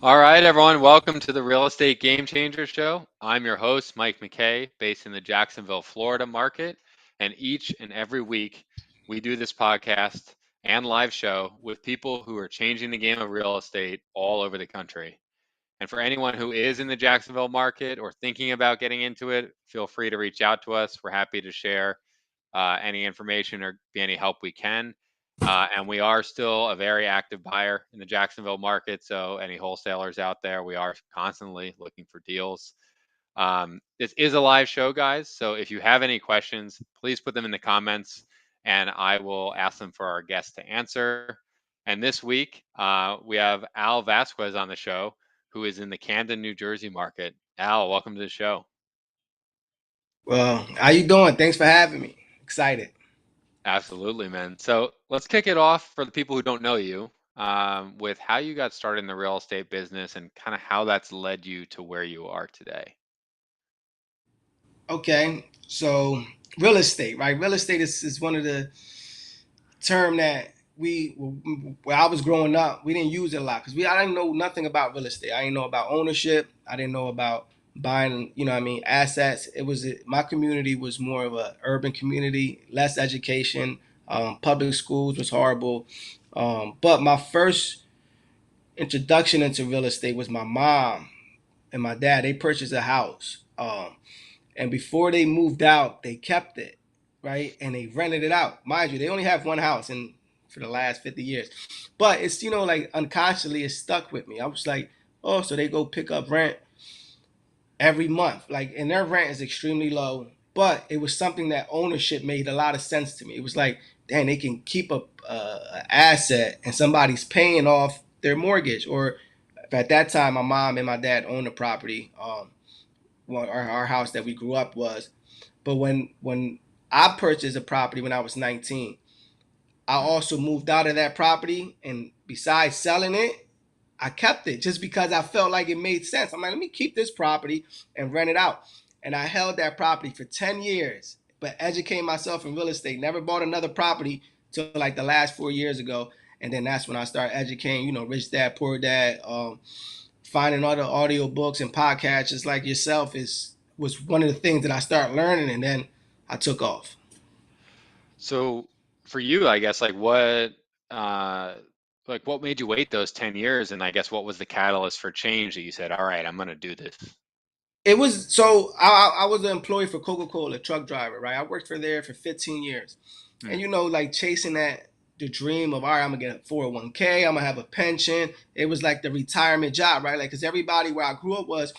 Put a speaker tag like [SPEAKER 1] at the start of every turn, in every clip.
[SPEAKER 1] All right, everyone, welcome to the Real Estate Game Changer Show. I'm your host, Mike McKay, based in the Jacksonville, Florida market. And each and every week, we do this podcast and live show with people who are changing the game of real estate all over the country. And for anyone who is in the Jacksonville market or thinking about getting into it, feel free to reach out to us. We're happy to share any information or be any help we can. And we are still a very active buyer in the Jacksonville market. So, any wholesalers out there, we are constantly looking for deals. This is a live show, guys. So, if you have any questions, please put them in the comments and I will ask them for our guests to answer. And this week, we have Al Vasquez on the show, who is in the Camden, New Jersey market. Al, welcome to the show.
[SPEAKER 2] Well, how you doing? Thanks for having me. Excited.
[SPEAKER 1] Absolutely, man. So let's kick it off for the people who don't know you with how you got started in the real estate business and kind of how that's led you to where you are today.
[SPEAKER 2] Okay, so real estate, right? Real estate is one of the term that we, when I was growing up, we didn't use it a lot because I didn't know nothing about real estate. I didn't know about ownership. I didn't know about buying, what I mean, assets. My community was more of a urban community, less education. Public schools was horrible. But my first introduction into real estate was my mom and my dad. They purchased a house. And before they moved out, they kept it, right? And they rented it out. Mind you, they only have one house and for the last 50 years. But it's, like unconsciously it stuck with me. I was like, oh, so they go pick up rent every month. Like, and their rent is extremely low. But it was something that ownership made a lot of sense to me. It was like, damn, they can keep a asset and somebody's paying off their mortgage. Or at that time, my mom and my dad owned the property. Well, our house that we grew up was. But when I purchased a property when I was 19, I
[SPEAKER 1] Mm.
[SPEAKER 2] also moved out of that property, and besides selling it, I kept it just because I felt like it made sense. I'm like, let me keep this property and rent it out. And I held that property for 10 years, but educating myself in real estate. Never bought another property till like the last 4 years ago. And then that's when I started educating, Rich Dad, Poor Dad, finding other audio books and podcasts just like yourself is was one of the things that I started learning, and then I took off.
[SPEAKER 1] So for you, I guess uh what made you wait those 10 years and I guess what was the catalyst for change that you said, "All right, I'm going to do this."
[SPEAKER 2] It was so I was an employee for Coca-Cola, truck driver, right? I worked for there for 15 years. And
[SPEAKER 1] Mm.
[SPEAKER 2] like chasing that the dream of all right, I'm gonna get a 401k, I'm gonna have a pension. It was like the retirement job, right? Like because everybody where I grew up was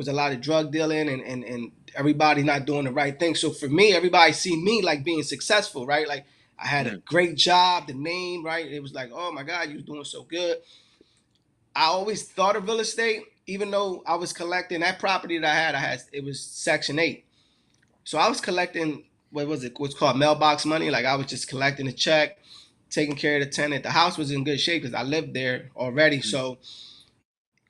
[SPEAKER 2] a lot of drug dealing and everybody not doing the right thing. So for me, everybody see me like being successful, right? Like I had a
[SPEAKER 1] Mm.
[SPEAKER 2] great job, the name, right? It was like, oh my God, you was doing so good. I always thought of real estate, even though I was collecting that property that I had it was Section 8. So I was collecting what's called mailbox money. Like I was just collecting a check, taking care of the tenant. The house was in good shape because I lived there already.
[SPEAKER 1] Mm.
[SPEAKER 2] So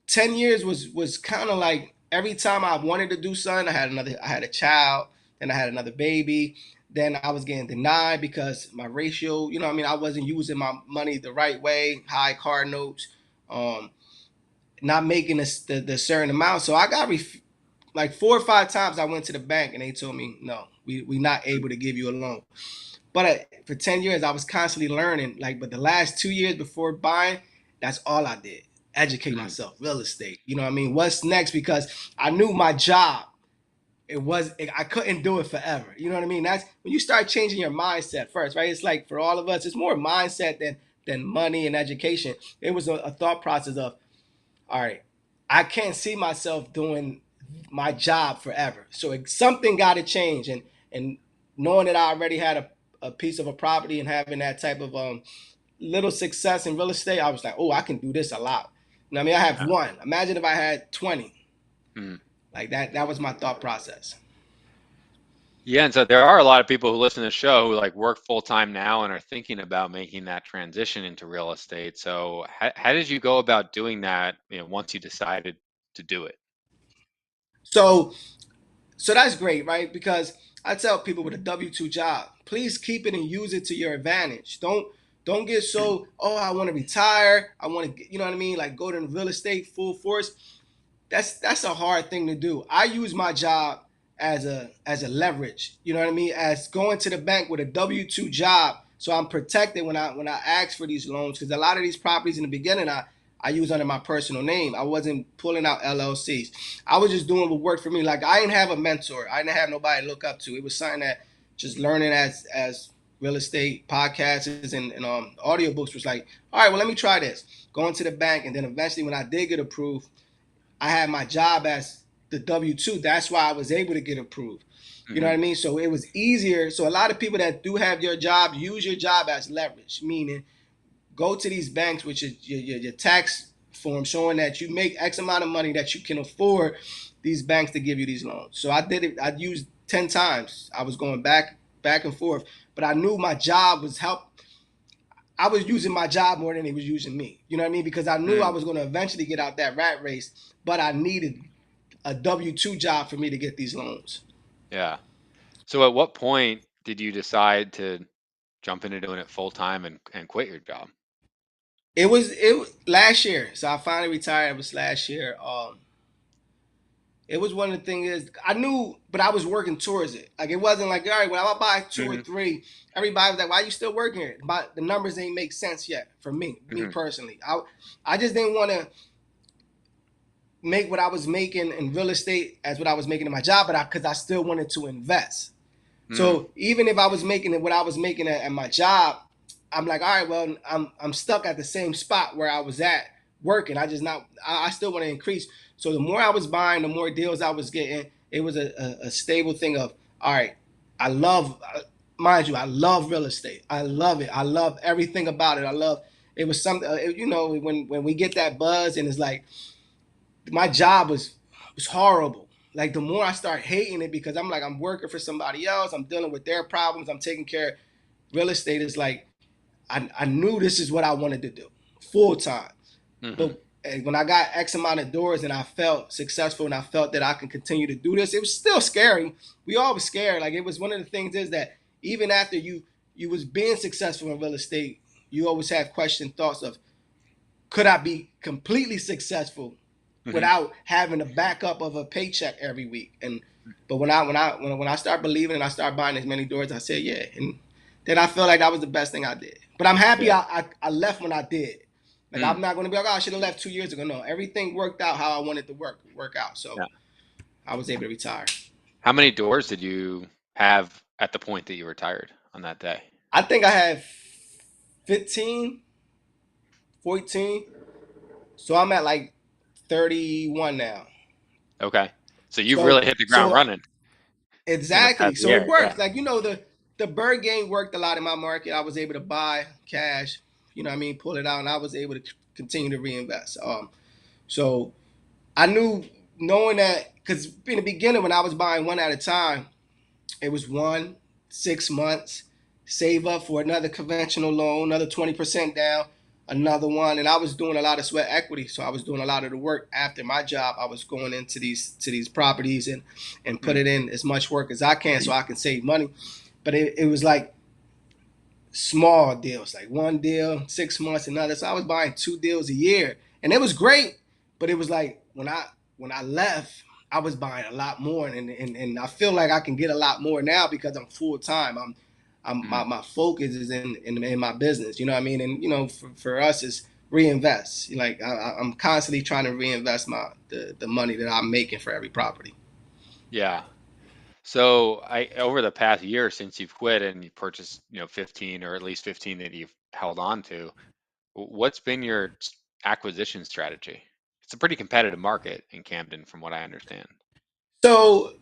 [SPEAKER 2] 10 years was kind of like every time I wanted to do something, I had a child, then I had another baby. Then I was getting denied because my ratio, what I mean, I wasn't using my money the right way, high card notes, um, not making the certain amount. So I got like 4 or 5 times I went to the bank and they told me, no, we not able to give you a loan. But for 10 years, I was constantly learning. Like, but the last 2 years before buying, that's all I did. Educate
[SPEAKER 1] Mm.
[SPEAKER 2] myself, real estate. You know what I mean? What's next? Because I knew my job. I couldn't do it forever. You know what I mean? That's when you start changing your mindset first, right? It's like for all of us, it's more mindset than money and education. It was a thought process of, all right, I can't see myself doing my job forever. So something got to change. And knowing that I already had a piece of a property and having that type of little success in real estate, I was like, oh, I can do this a lot. You know what I mean? I have
[SPEAKER 1] Yeah.
[SPEAKER 2] one. Imagine if I had 20.
[SPEAKER 1] Mm.
[SPEAKER 2] Like that was my thought process.
[SPEAKER 1] Yeah, and so there are a lot of people who listen to the show who like work full time now and are thinking about making that transition into real estate. So how did you go about doing that, once you decided to do it?
[SPEAKER 2] So so that's great, right? Because I tell people with a W-2 job, please keep it and use it to your advantage. Don't get so, oh, I want to retire. I want to, you know what I mean? Like go to real estate full force. That's a hard thing to do. I use my job as a leverage. You know what I mean? As going to the bank with a W-2 job, so I'm protected when I ask for these loans, because a lot of these properties in the beginning I use under my personal name. I wasn't pulling out LLCs. I was just doing what worked for me. Like I didn't have a mentor. I didn't have nobody to look up to. It was something that just learning as real estate podcasts and audiobooks was like, all right, well, let me try this. Going to the bank, and then eventually when I did get approved, I had my job as the W-2. That's why I was able to get approved. You know
[SPEAKER 1] Mm-hmm.
[SPEAKER 2] what I mean? So it was easier. So a lot of people that do have your job use your job as leverage, meaning go to these banks with your tax form showing that you make X amount of money that you can afford these banks to give you these loans. So I did it. I used 10 times. I was going back and forth, but I knew my job was help. I was using my job more than they was using me. You know what I mean? Because I knew I
[SPEAKER 1] Mm,
[SPEAKER 2] was going to eventually get out that rat race, but I needed a W-2 job for me to get these loans.
[SPEAKER 1] yeah. So at what point did you decide to jump into doing it full time and quit your job?
[SPEAKER 2] It was last year. So I finally retired. It was last year. It was one of the things is I knew, but I was working towards it. Like it wasn't like, all right, when I buy two or
[SPEAKER 1] Hmm.
[SPEAKER 2] three, everybody was like, why are you still working here? But the numbers ain't make sense yet for me
[SPEAKER 1] Hmm.
[SPEAKER 2] personally. I just didn't want to make what I was making in real estate as what I was making in my job, but because I still wanted to invest.
[SPEAKER 1] Mm,
[SPEAKER 2] So even if I was making it what I was making at my job, I'm like, all right, well, I'm stuck at the same spot where I was at working. I still want to increase. So the more I was buying, the more deals I was getting. It was a stable thing of, all right, I love, mind you, I love real estate. I love it. I love everything about it. I love. It was something, when we get that buzz and it's like my job was horrible. Like the more I start hating it because I'm like I'm working for somebody else, I'm dealing with their problems, I'm taking care of real estate. Is like I knew this is what I wanted to do full time.
[SPEAKER 1] hmm.
[SPEAKER 2] But when I got X amount of doors and I felt successful and I felt that I can continue to do this, it was still scary. We all was scared. Like it was one of the things is that even after you was being successful in real estate, you always have question thoughts of could I be completely successful
[SPEAKER 1] Hmm.
[SPEAKER 2] without having a backup of a paycheck every week? And but when I start believing and I start buying as many doors, I said yeah, and then I feel like that was the best thing I did. But I'm happy
[SPEAKER 1] Yeah.
[SPEAKER 2] I left when I did. Like
[SPEAKER 1] Mm,
[SPEAKER 2] I'm not going to be like, oh, I should have left 2 years ago. No, everything worked out how I wanted to work out. So
[SPEAKER 1] yeah.
[SPEAKER 2] I was able to retire.
[SPEAKER 1] How many doors did you have at the point that you retired on that day?
[SPEAKER 2] I think I have 15, 14. So I'm at like 31 now.
[SPEAKER 1] Okay. So you've
[SPEAKER 2] So
[SPEAKER 1] really hit the ground
[SPEAKER 2] so
[SPEAKER 1] running in the
[SPEAKER 2] exactly.
[SPEAKER 1] past
[SPEAKER 2] So it
[SPEAKER 1] year. Yeah.
[SPEAKER 2] works. Like the bird game worked a lot in my market. I was able to buy cash, pull it out, and I was able to continue to reinvest. So I knew knowing that because in the beginning when I was buying one at a time, it was 1 6 months, save up for another conventional loan, another 20% down, another one, and I was doing a lot of sweat equity. So I was doing a lot of the work after my job. I was going into these properties and put
[SPEAKER 1] Mm,
[SPEAKER 2] it in as much work as I can so I can save money. But it was like small deals, like one deal, 6 months, another. So I was buying 2 deals a year, and it was great. But it was like when I left, I was buying a lot more, and I feel like I can get a lot more now because I'm full time. I'm
[SPEAKER 1] mm.
[SPEAKER 2] my focus is in my business. You know what I mean? And for us, it's reinvest. Like I'm constantly trying to reinvest the money that I'm making for every property.
[SPEAKER 1] Yeah. So I over the past year since you've quit and you purchased, 15 or at least 15 that you've held on to, what's been your acquisition strategy? It's a pretty competitive market in Camden, from what I understand.
[SPEAKER 2] So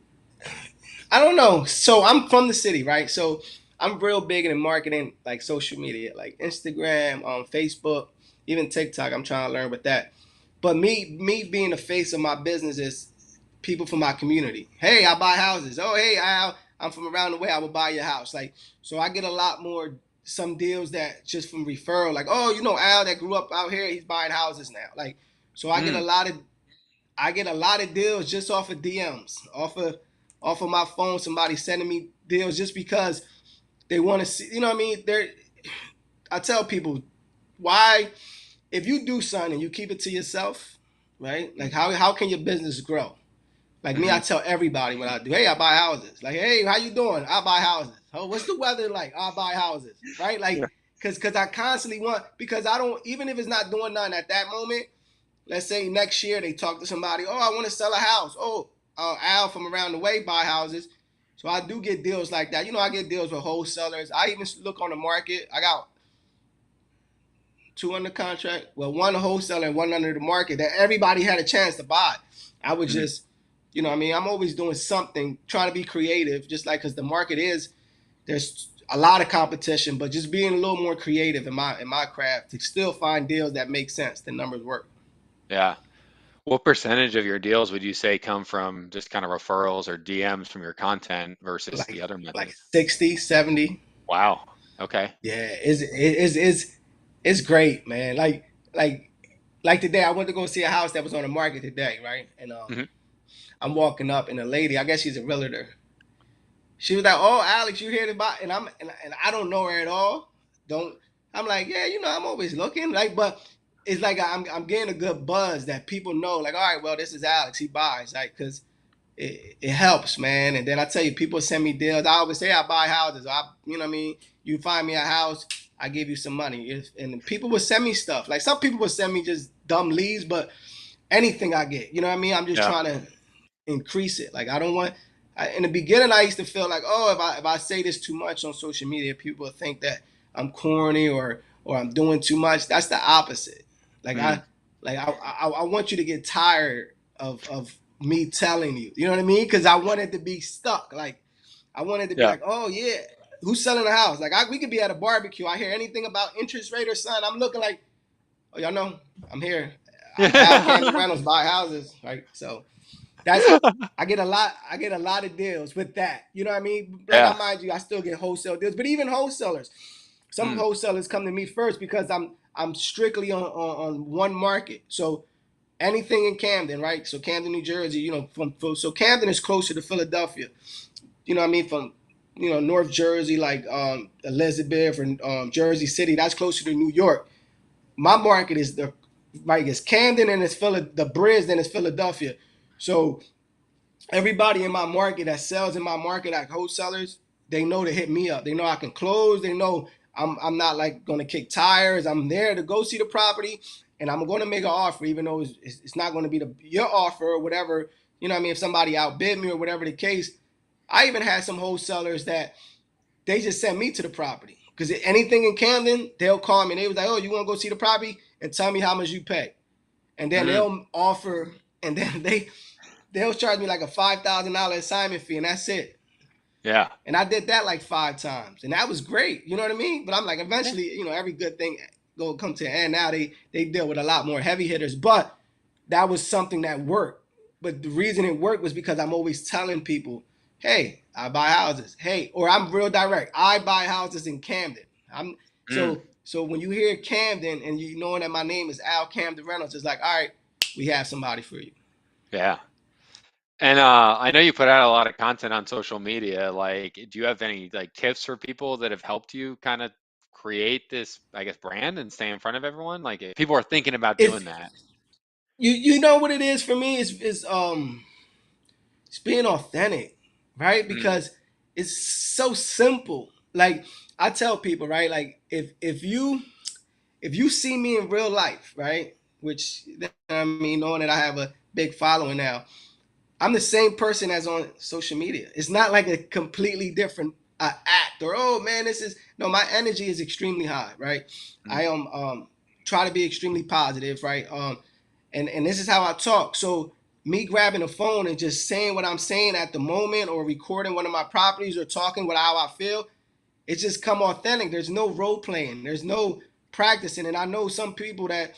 [SPEAKER 2] I don't know. So I'm from the city, right? So I'm real big in marketing, like social media, like Instagram, Facebook, even TikTok. I'm trying to learn with that. But me being the face of my business is people from my community. Hey, I buy houses. Oh, hey, I'm from around the way. I will buy your house. Like, so I get a lot more some deals that just from referral. Like, oh, Al that grew up out here. He's buying houses now. Like, so
[SPEAKER 1] Mm,
[SPEAKER 2] I get a lot of deals just off of DMs, off of my phone. Somebody sending me deals just because they want to see. You know what I mean? I tell people why if you do something and you keep it to yourself, right? Like how can your business grow? Like me, I
[SPEAKER 1] Mm-hmm.
[SPEAKER 2] tell everybody what I do. Hey, I buy houses. Like, hey, how you doing? I buy houses. Oh, what's the weather like? I buy houses. Right?
[SPEAKER 1] Yeah.
[SPEAKER 2] Like, cause I constantly want because I don't even if it's not doing nothing at that moment. Let's say next year they talk to somebody. Oh, I want to sell a house. Oh, Al from around the way buy houses. So I do get deals like that. You know, I get deals with wholesalers. I even look on the market. I got two under contract. Well, one wholesaler and one under the market that everybody had a chance to buy. I would
[SPEAKER 1] Mm-hmm.
[SPEAKER 2] just, you know, I mean, I'm always doing something, trying to be creative, just like because the market is there's a lot of competition, but just being a little more creative in my craft to still find deals that make sense. The numbers work.
[SPEAKER 1] Yeah. What percentage of your deals would you say come from just kind of referrals or DMs from your content versus
[SPEAKER 2] Like
[SPEAKER 1] the other
[SPEAKER 2] like
[SPEAKER 1] methods?
[SPEAKER 2] 60, 70.
[SPEAKER 1] Wow. Okay.
[SPEAKER 2] Yeah, it's great, man. Like today, I went to go see a house that was on the market today, right? And
[SPEAKER 1] Mm-hmm.
[SPEAKER 2] I'm walking up, and a lady, I guess she's a realtor. She was like, "Oh, Alex, you here to buy?" And I don't know her at all. Don't I'm like, yeah, you know, I'm always looking, like, but it's like I'm getting a good buzz that people know, like, all right, well, this is Alex, he buys, like, because it helps, man. And then I tell you, people send me deals. I always say I buy houses. You know what I mean? You find me a house, I give you some money. And people will send me stuff. Like some people will send me just dumb leads, but anything I get, you know what I mean? I'm just
[SPEAKER 1] Yeah.
[SPEAKER 2] trying to increase it. Like I don't want. In the beginning, I used to feel like, oh, if I say this too much on social media, people will think that I'm corny or I'm doing too much. That's the opposite. Like
[SPEAKER 1] Mm-hmm.
[SPEAKER 2] I want you to get tired of me telling you. You know what I mean? Because I want it to be stuck. Like I wanted to be
[SPEAKER 1] Yeah.
[SPEAKER 2] like, oh yeah, who's selling a house? Like we could be at a barbecue. I hear anything about interest rate or something. I'm looking like, oh y'all know, I'm here. Al Camden Reynolds buy houses, right? So that's I get a lot of deals with that. You know what I mean? Like I
[SPEAKER 1] Yeah.
[SPEAKER 2] mind you, I still get wholesale deals, but even wholesalers, some
[SPEAKER 1] Mm.
[SPEAKER 2] wholesalers come to me first because I'm strictly on one market. So anything in Camden, right? So Camden, New Jersey, you know, so Camden is closer to Philadelphia. You know what I mean? From North Jersey, like Elizabeth or Jersey City, that's closer to New York. My market is the right. It's Camden and it's the Bridge, then it's Philadelphia. So everybody in my market that sells in my market, like wholesalers, they know to hit me up. They know I can close. They know I'm not like going to kick tires. I'm there to go see the property, and I'm going to make an offer, even though it's not going to be your offer or whatever. You know what I mean? If somebody outbid me or whatever the case, I even had some wholesalers that they just sent me to the property because anything in Camden, they'll call me and they was like, "Oh, you want to go see the property and tell me how much you pay," and then
[SPEAKER 1] Mm.
[SPEAKER 2] they'll offer, and then they'll charge me like a $5,000 assignment fee, and that's it.
[SPEAKER 1] Yeah.
[SPEAKER 2] And I did that like 5 times, and that was great. You know what I mean? But I'm like,
[SPEAKER 1] Yeah.
[SPEAKER 2] eventually, every good thing go come to an end. Now they deal with a lot more heavy hitters, but that was something that worked. But the reason it worked was because I'm always telling people, "Hey, I buy houses. Hey," or I'm real direct. I buy houses in Camden. I'm
[SPEAKER 1] Mm.
[SPEAKER 2] so when you hear Camden and you knowing that my name is Al Camden Reynolds, it's like, all right, we have somebody for you.
[SPEAKER 1] Yeah. And I know you put out a lot of content on social media. Like, do you have any like tips for people that have helped you kind of create this, I guess, brand and stay in front of everyone? Like, if people are thinking about
[SPEAKER 2] It's
[SPEAKER 1] doing that.
[SPEAKER 2] you know what it is for me is it's being authentic, right?
[SPEAKER 1] Mm.
[SPEAKER 2] Because it's so simple. Like I tell people, right? Like if you see me in real life, right? Which I mean, knowing that I have a big following now, I'm the same person as on social media. It's not like a completely different act or oh man, this is no. My energy is extremely high, right?
[SPEAKER 1] Mm.
[SPEAKER 2] I am try to be extremely positive, right? And this is how I talk. So me grabbing a phone and just saying what I'm saying at the moment, or recording one of my properties, or talking what how I feel, it's just come authentic. There's no role playing. There's no practicing. And I know some people that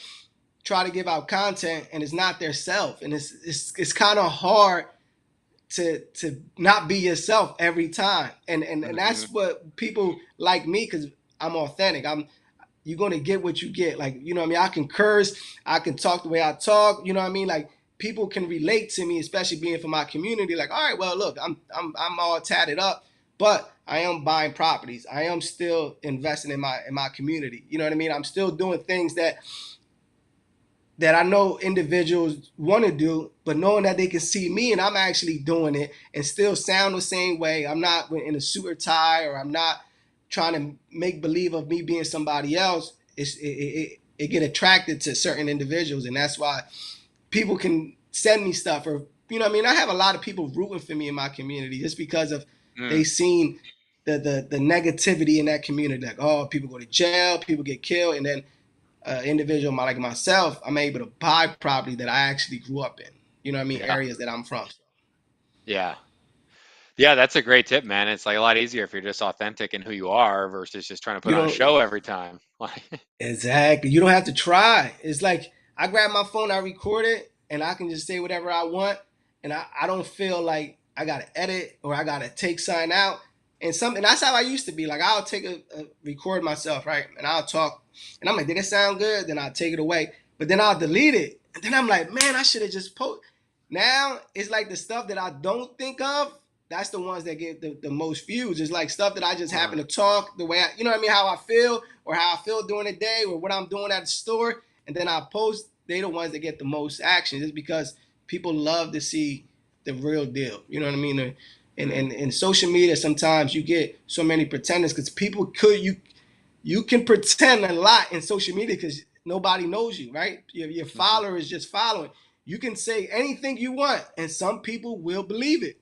[SPEAKER 2] try to give out content and it's not their self, and it's kind of hard to not be yourself every time. And
[SPEAKER 1] Hmm.
[SPEAKER 2] that's what people like me because I'm authentic. You're gonna get what you get. Like, you know what I mean? I can curse, I can talk the way I talk, you know what I mean? Like people can relate to me, especially being from my community. Like, all right, well, look, I'm all tatted up, but I am buying properties. I am still investing in my community. You know what I mean? I'm still doing things that I know individuals want to do, but knowing that they can see me and I'm actually doing it and still sound the same way. I'm not in a suit or tie, or I'm not trying to make believe of me being somebody else. It get attracted to certain individuals, and that's why people can send me stuff, or you know what I mean. I have a lot of people rooting for me in my community just because of they
[SPEAKER 1] Mm,
[SPEAKER 2] seen the negativity in that community. Like, oh, people go to jail, people get killed, and then individual like myself, I'm able to buy property that I actually grew up in. You know what I mean?
[SPEAKER 1] yeah,
[SPEAKER 2] Areas that I'm from.
[SPEAKER 1] yeah, yeah. That's a great tip, man. It's like a lot easier if you're just authentic in who you are versus just trying to put
[SPEAKER 2] You
[SPEAKER 1] on a
[SPEAKER 2] don't
[SPEAKER 1] show every time. Like,
[SPEAKER 2] exactly. You don't have to try. It's like I grab my phone, I record it, and I can just say whatever I want, and I don't feel like I gotta edit or I gotta take something out. And that's how I used to be. Like I'll take a record myself, right, and I'll talk, and I'm like, did it sound good? Then I'll take it away, but then I'll delete it, and then I'm like, man, I should have just posted. Now it's like the stuff that I don't think of. That's the ones that get the most views. It's like stuff that I just
[SPEAKER 1] uh,
[SPEAKER 2] happen to talk the way you know what I mean, how I feel or how I feel during the day or what I'm doing at the store, and then I post. They the ones that get the most action, just because people love to see the real deal. You know what I mean?
[SPEAKER 1] mm,
[SPEAKER 2] And in social media, sometimes you get so many pretenders because people could you can pretend a lot in social media because nobody knows you, right? Your
[SPEAKER 1] mhm,
[SPEAKER 2] follower is just following. You can say anything you want, and some people will believe it.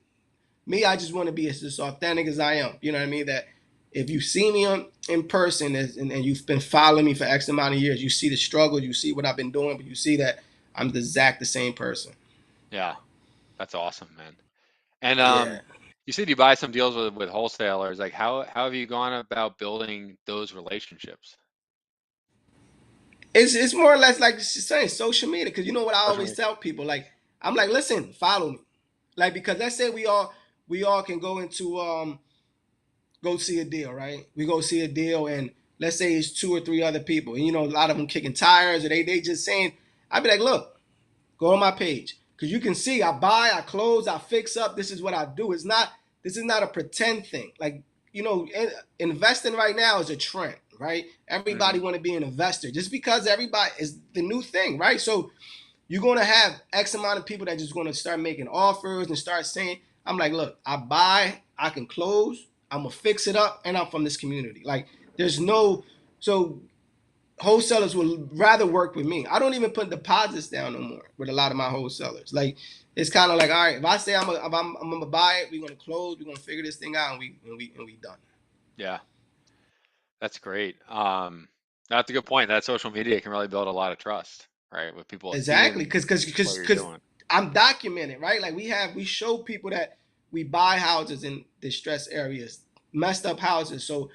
[SPEAKER 2] Me, I just want to be as authentic as I am. You know what I mean? That if you see me in person and you've been following me for X amount of years, you see the struggle, you see what I've been doing, but you see that I'm the exact the same person.
[SPEAKER 1] yeah, that's awesome, man. And
[SPEAKER 2] Yeah.
[SPEAKER 1] you said you buy some deals with wholesalers. Like, how have you gone about building those relationships?
[SPEAKER 2] It's more or less like saying social media, because you know what I
[SPEAKER 1] Social
[SPEAKER 2] always
[SPEAKER 1] media.
[SPEAKER 2] tell people, like I'm like, listen, follow me, like, because let's say we all can go into go see a deal, right? We go see a deal, and let's say it's two or three other people, and you know a lot of them kicking tires, or they just saying, I'd be like, look, go on my page, because you can see I buy, I close, I fix up. This is what I do. This is not a pretend thing. Like, you know, investing right now is a trend, right? Everybody
[SPEAKER 1] Hmm.
[SPEAKER 2] want to be an investor just because everybody is the new thing, right? So you're going to have X amount of people that just going to start making offers and start saying, I'm like, look, I buy, I can close, I'm going to fix it up, and I'm from this community. Like, there's no, so wholesalers will rather work with me. I don't even put deposits down no more with a lot of my wholesalers. Like, it's kind of like, all right, if I say I'm gonna buy it, we're gonna close, we're gonna figure this thing out, and we done.
[SPEAKER 1] Yeah, that's great. That's a good point. That social media can really build a lot of trust, right? With people
[SPEAKER 2] Exactly,
[SPEAKER 1] seeing
[SPEAKER 2] because because
[SPEAKER 1] what
[SPEAKER 2] because
[SPEAKER 1] you're
[SPEAKER 2] because
[SPEAKER 1] doing.
[SPEAKER 2] I'm documented, right? Like we show people that we buy houses in distressed areas, messed up houses. So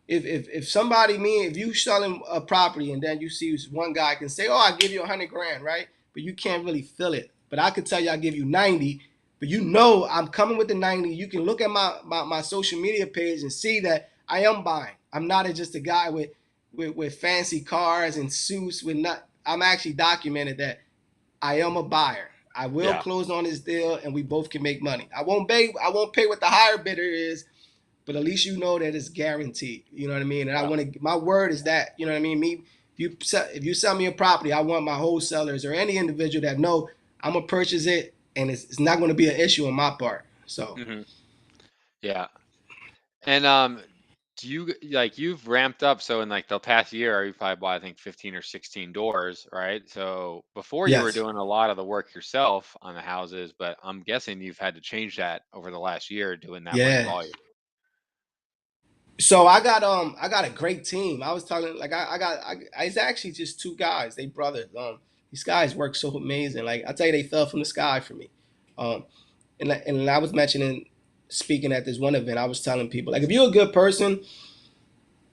[SPEAKER 2] if somebody if you selling a property and then you see one guy can say, oh, I give you 100 grand, right? But you can't really feel it. But I could tell you I give you 90, but you know I'm coming with the 90. You can look at my social media page and see that I am buying. I'm not just a guy with fancy cars and suits with not. I'm actually documented that I am a buyer. I will
[SPEAKER 1] Yeah,
[SPEAKER 2] close on this deal and we both can make money. I won't pay what the higher bidder is, but at least you know that it's guaranteed. You know what I mean? And I
[SPEAKER 1] yeah,
[SPEAKER 2] want to. My word is that. You know what I mean? If you sell me a property, I want my wholesalers or any individual that know I'm gonna purchase it, and it's not going to be an issue on my part. So
[SPEAKER 1] hmm, yeah. And do you like you've ramped up? So in like the past year, you probably bought I think 15 or 16 doors, right? So before you were
[SPEAKER 2] yes,
[SPEAKER 1] doing a lot of the work yourself on the houses, but I'm guessing you've had to change that over the last year doing that much
[SPEAKER 2] yeah.
[SPEAKER 1] volume.
[SPEAKER 2] So I got a great team. I was talking like it's actually just two guys. They brothers. These guys work so amazing. Like I tell you, they fell from the sky for me. Um, and I was mentioning speaking at this one event. I was telling people like if you're a good person,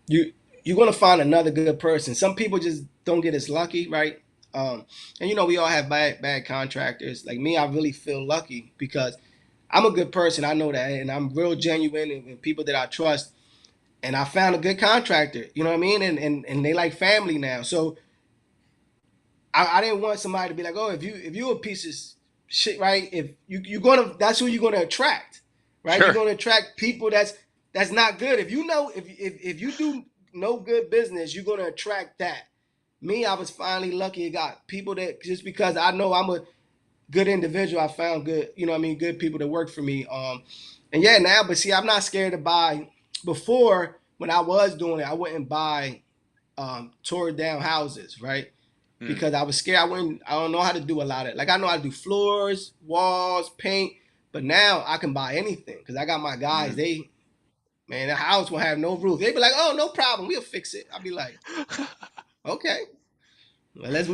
[SPEAKER 2] you you're gonna find another good person. Some people just don't get as lucky, right? Um, and you know we all have bad contractors. Like me, I really feel lucky because I'm a good person. I know that, and I'm real genuine and people that I trust, and I found a good contractor. You know what I mean? And they like family now. So I didn't want somebody to be like, oh, if you a piece of shit, right? If you're gonna, that's who you're gonna attract, right? You're
[SPEAKER 1] Sure.
[SPEAKER 2] gonna attract people That's not good. If you know, if you do no good business, you're gonna attract that. Me, I was finally lucky. I got people that just because I know I'm a good individual, I found good, you know what I mean, good people that work for me. And yeah, now, but see, I'm not scared to buy. Before, when I was doing it, I wouldn't buy tore down houses, right?
[SPEAKER 1] Mm,
[SPEAKER 2] Because I was scared. I don't know how to do a lot of, like, I know how to do floors, walls, paint, but now I can buy anything because I got my guys.
[SPEAKER 1] mm.
[SPEAKER 2] They, man, the house will have no roof. They be like, oh, no problem, we'll fix it. I'll be like, okay, well, let's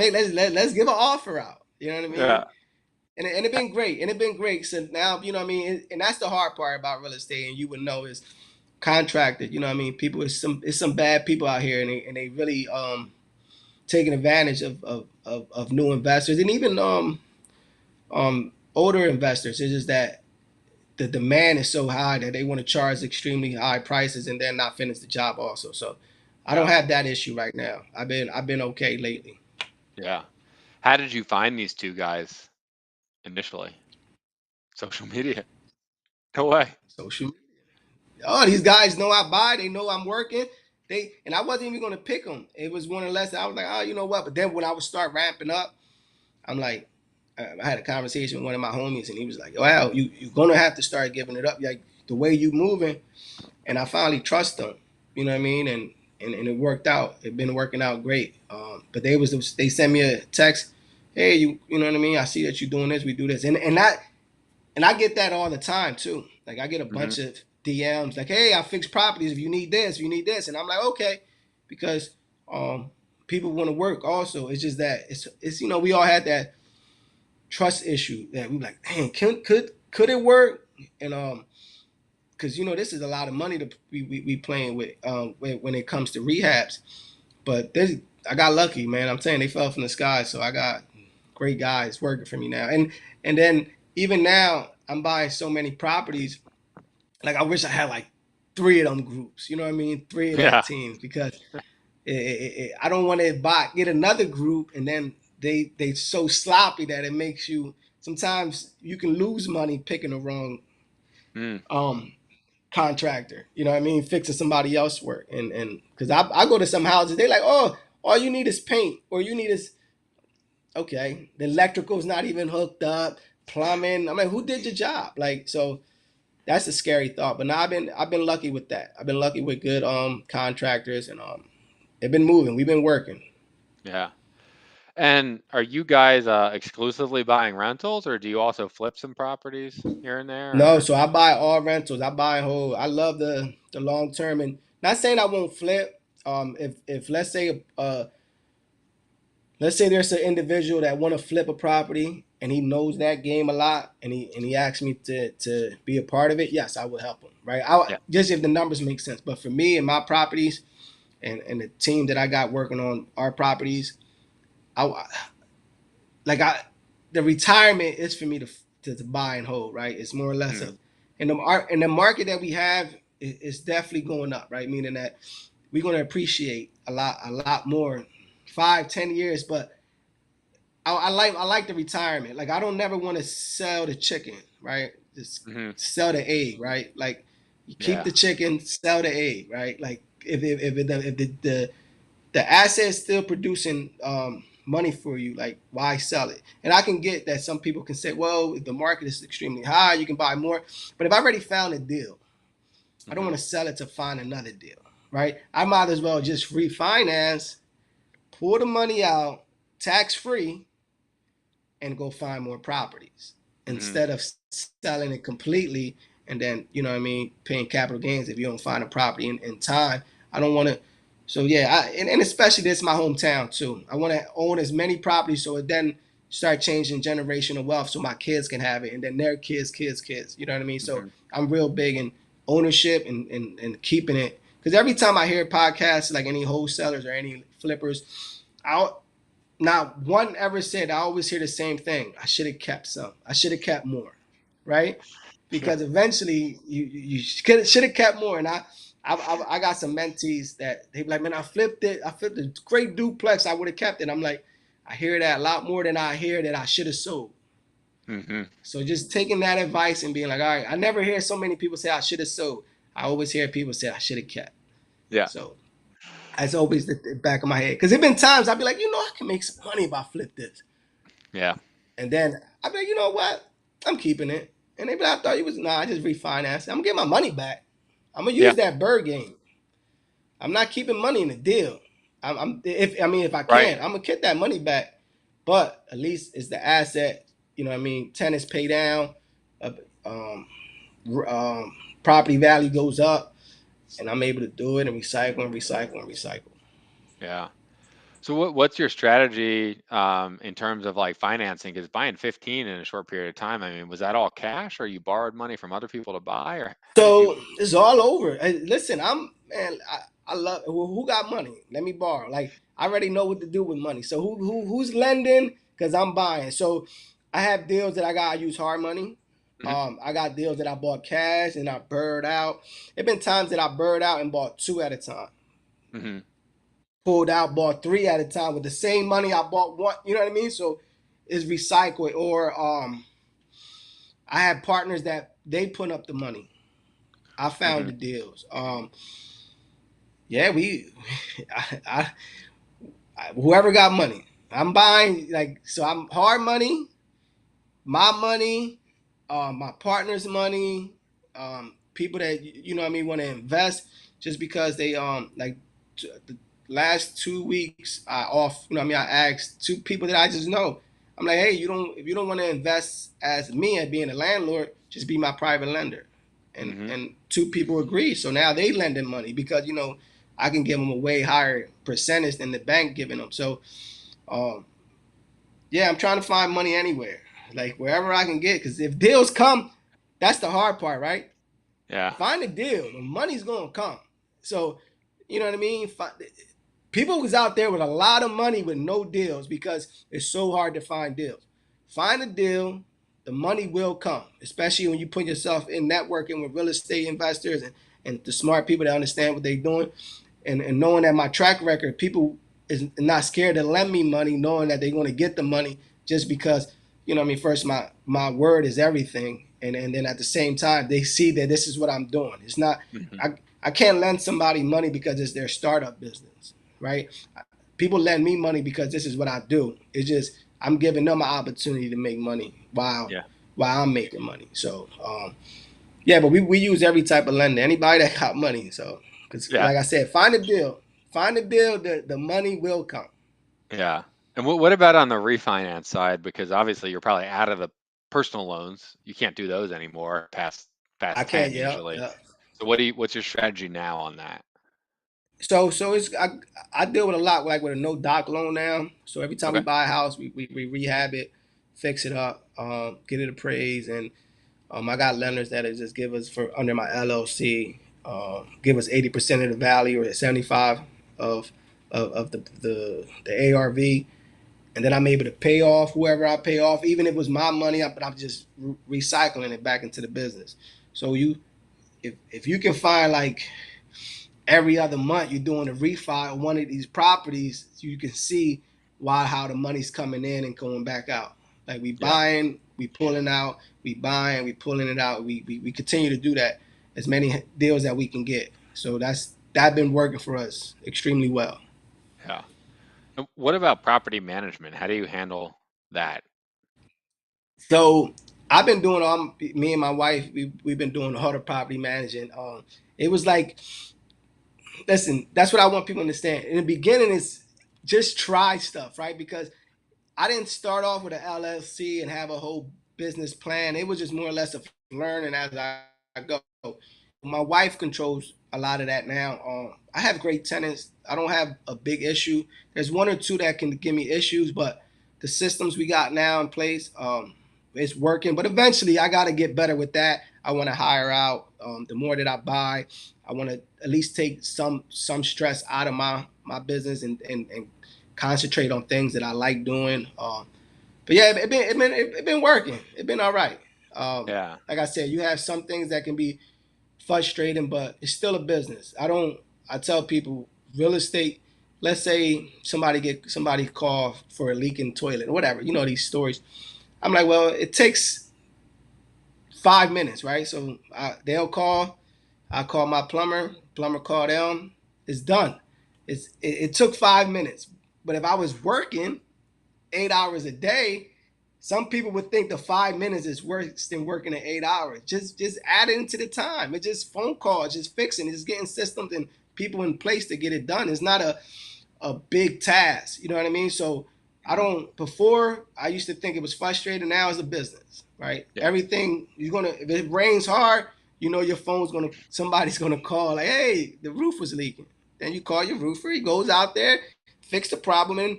[SPEAKER 2] give an offer out. You know what I
[SPEAKER 1] Yeah.
[SPEAKER 2] mean? And it been great. And it been great. So now, you know what I mean? And that's the hard part about real estate. And you would know is contracted. You know what I mean? People, it's some bad people out here, and they really taking advantage of new investors and even older investors. It's just that the demand is so high that they want to charge extremely high prices and then not finish the job also. So I don't
[SPEAKER 1] Yeah.
[SPEAKER 2] have that issue right now. I've been okay lately.
[SPEAKER 1] Yeah. How did you find these two guys initially? Social media. No way.
[SPEAKER 2] Social. Oh, these guys know I buy. They know I'm working. And I wasn't even gonna pick them. It was one of the less. I was like, oh, you know what? But then when I would start ramping up, I'm like, I had a conversation with one of my homies, and he was like, "Wow, you're gonna have to start giving it up. Like the way you moving." And I finally trust them. You know what I mean? And it worked out. It been working out great. But they sent me a text. Hey, you know what I mean? I see that you're doing this. We do this, and I get that all the time too. Like I get a
[SPEAKER 1] Hmm.
[SPEAKER 2] bunch of DMs like, "Hey, I fix properties. If you need this, if you need this," and I'm like, "Okay," because um, people want to work. Also, it's just that it's we all had that trust issue that we like, dang, could it work? And because this is a lot of money to we playing with when it comes to rehabs. But I got lucky, man. I'm saying they fell from the sky, so I got great guys working for me now. And then even now, I'm buying so many properties. Like I wish I had like three of them groups. You know what I mean? Three of that
[SPEAKER 1] Yeah.
[SPEAKER 2] teams because I don't want to get another group and then they so sloppy that it makes you sometimes you can lose money picking the wrong
[SPEAKER 1] Mm,
[SPEAKER 2] um contractor. You know what I mean? Fixing somebody else's work and because I go to some houses they like, oh, all you need is paint or you need is okay, the electrical's not even hooked up, plumbing. I'm like, who did your job? Like, so that's a scary thought. But now I've been lucky with that. I've been lucky with good contractors and they've been moving. We've been working.
[SPEAKER 1] yeah. And are you guys exclusively buying rentals, or do you also flip some properties here and there?
[SPEAKER 2] No,
[SPEAKER 1] Or
[SPEAKER 2] so I buy all rentals. I buy whole. I love the long term and not saying I won't flip. If let's say there's an individual that want to flip a property and he knows that game a lot and he asks me to be a part of it, yes, I would help him. Right?
[SPEAKER 1] yeah.
[SPEAKER 2] Just if the numbers make sense. But for me and my properties and the team that I got working on our properties, I like I the retirement is for me to buy and hold. Right? It's more or less
[SPEAKER 1] Mm,
[SPEAKER 2] a in the market that we have is definitely going up. Right? Meaning that we're going to appreciate a lot more 5-10 years, but I like the retirement. Like I don't never want to sell the chicken, right? Just
[SPEAKER 1] hmm.
[SPEAKER 2] sell the egg, right? Like you keep
[SPEAKER 1] Yeah.
[SPEAKER 2] the chicken, sell the egg, right? Like if the asset is still producing money for you, like why sell it? And I can get that some people can say, well, if the market is extremely high, you can buy more. But if I already found a deal, I don't
[SPEAKER 1] Hmm.
[SPEAKER 2] want to sell it to find another deal, right? I might as well just refinance, pull the money out, tax free, and go find more properties
[SPEAKER 1] Hmm.
[SPEAKER 2] instead of selling it completely and then what I mean paying capital gains if you don't find a property in time. I don't want to. So yeah, and especially this is my hometown too. I want to own as many properties so it then start changing generational wealth so my kids can have it and then their kids. You know what I mean? So
[SPEAKER 1] Hmm.
[SPEAKER 2] I'm real big in ownership and keeping it because every time I hear podcasts like any wholesalers or any flippers, I not one ever said. I always hear the same thing. I should have kept some. I should have kept more, right?
[SPEAKER 1] Yeah.
[SPEAKER 2] Because eventually you should have kept more. And I got some mentees that they be like, man, I flipped it. I flipped a great duplex. I would have kept it. I'm like, I hear that a lot more than I hear that I should have sold.
[SPEAKER 1] Hmm.
[SPEAKER 2] So just taking that advice and being like, all right, I never hear so many people say I should have sold. I always hear people say I should have kept.
[SPEAKER 1] Yeah.
[SPEAKER 2] So that's always the back of my head. Because there been times I'd be like, I can make some money if I flip this.
[SPEAKER 1] Yeah.
[SPEAKER 2] And then I'd be like, you know what? I'm keeping it. And they be like, I thought you was, nah, I just refinanced. I'm going to get my money back. I'm going to
[SPEAKER 1] Yeah.
[SPEAKER 2] use that bird game. I'm not keeping money in the deal. If I
[SPEAKER 1] Right.
[SPEAKER 2] can, I'm going to get that money back. But at least it's the asset. You know what I mean? Tenants pay down. Uh, um, Property value goes up. And I'm able to do it and recycle and recycle and recycle.
[SPEAKER 1] Yeah. So what's your strategy in terms of like financing? Because buying 15 in a short period of time, I mean, was that all cash or you borrowed money from other people to buy, or how did you?
[SPEAKER 2] So it's all over. Hey, listen, I love who got money. Let me borrow. Like I already know what to do with money. So who's lending? Because I'm buying. So I have deals that I use hard money.
[SPEAKER 1] Mhm.
[SPEAKER 2] I got deals that I bought cash and I bird out. There been times that I bird out and bought two at a time.
[SPEAKER 1] Mhm.
[SPEAKER 2] Pulled out, bought three at a time with the same money I bought one. You know what I mean? So it's recycled. Or I have partners that they put up the money. I found
[SPEAKER 1] Mhm.
[SPEAKER 2] the deals. Yeah, whoever got money, I'm buying. Like, so I'm hard money, my money, my partner's money, people that what I mean want to invest just because they the last 2 weeks I off. You know what I mean, I asked two people that I just know. I'm like, hey, if you don't want to invest as me as being a landlord, just be my private lender.
[SPEAKER 1] Mhm.
[SPEAKER 2] And two people agree. So now they lending money because I can give them a way higher percentage than the bank giving them. So um, yeah, I'm trying to find money anywhere, like wherever I can get. Because if deals come, that's the hard part, right?
[SPEAKER 1] Yeah.
[SPEAKER 2] Find a deal, the money's gonna come. So, you know what I mean? People was out there with a lot of money with no deals because it's so hard to find deals. Find a deal, the money will come, especially when you put yourself in networking with real estate investors and the smart people that understand what they're doing. And knowing that my track record, people is not scared to lend me money, knowing that they're going to get the money just because, I mean, first my word is everything, and then at the same time they see that this is what I'm doing. It's not
[SPEAKER 1] Mhm.
[SPEAKER 2] I can't lend somebody money because it's their startup business, right? People lend me money because this is what I do. It's just I'm giving them an opportunity to make money
[SPEAKER 1] Yeah.
[SPEAKER 2] while I'm making money. So yeah, but we use every type of lender. Anybody that got money. So, because
[SPEAKER 1] Yeah.
[SPEAKER 2] like I said, find a deal. The money will come.
[SPEAKER 1] Yeah. And what about on the refinance side? Because obviously you're probably out of the personal loans. You can't do those anymore
[SPEAKER 2] I
[SPEAKER 1] past
[SPEAKER 2] can't.
[SPEAKER 1] 10
[SPEAKER 2] Yeah,
[SPEAKER 1] usually.
[SPEAKER 2] yeah.
[SPEAKER 1] So what's your strategy now on that?
[SPEAKER 2] So it's I deal with a lot like with a no doc loan now. So every time we
[SPEAKER 1] Okay.
[SPEAKER 2] buy a house, we rehab it, fix it up, get it appraised, and I got lenders that just give us for under my LLC, give us 80% of the value or 75 of the ARV, and then I'm able to pay off whoever I pay off, even if it was my money, but I'm just recycling it back into the business. So if you can find like every other month you're doing a refi on one of these properties, you can see how the money's coming in and going back out. Like we
[SPEAKER 1] Yeah.
[SPEAKER 2] buying, we pulling out, we buying, we pulling it out. We continue to do that as many deals that we can get. So that been working for us extremely well.
[SPEAKER 1] Yeah. And what about property management? How do you handle that?
[SPEAKER 2] So I've been doing me and my wife, we've been doing all the property managing. It was like, listen, that's what I want people to understand. In the beginning, it's just try stuff, right? Because I didn't start off with an LLC and have a whole business plan. It was just more or less of learning as I go. My wife controls a lot of that now. I have great tenants. I don't have a big issue. There's one or two that can give me issues, but the systems we got now in place, it's working. But eventually, I got to get better with that. I want to hire out. The more that I buy, I want to at least take some stress out of my business and concentrate on things that I like doing. But yeah, it been working. It been all right.
[SPEAKER 1] Yeah.
[SPEAKER 2] Like I said, you have some things that can be frustrating, but it's still a business. I tell people real estate. Let's say somebody call for a leaking toilet or whatever. You know these stories. I'm like, well, it takes 5 minutes, right? So they'll call. I call my plumber. Plumber called them. It's done. It took 5 minutes. But if I was working 8 hours a day, some people would think the 5 minutes is worse than working at 8 hours. Just add it into the time. It's just phone calls, just fixing, it's getting systems and people in place to get it done. It's not a big task. You know what I mean? So I
[SPEAKER 1] Mhm.
[SPEAKER 2] don't. Before I used to think it was frustrating. Now it's a business, right?
[SPEAKER 1] Yeah.
[SPEAKER 2] Everything you're gonna. If it rains hard, you know your phone's gonna. Somebody's gonna call like, "Hey, the roof was leaking." Then you call your roofer. He goes out there, fix the problem, and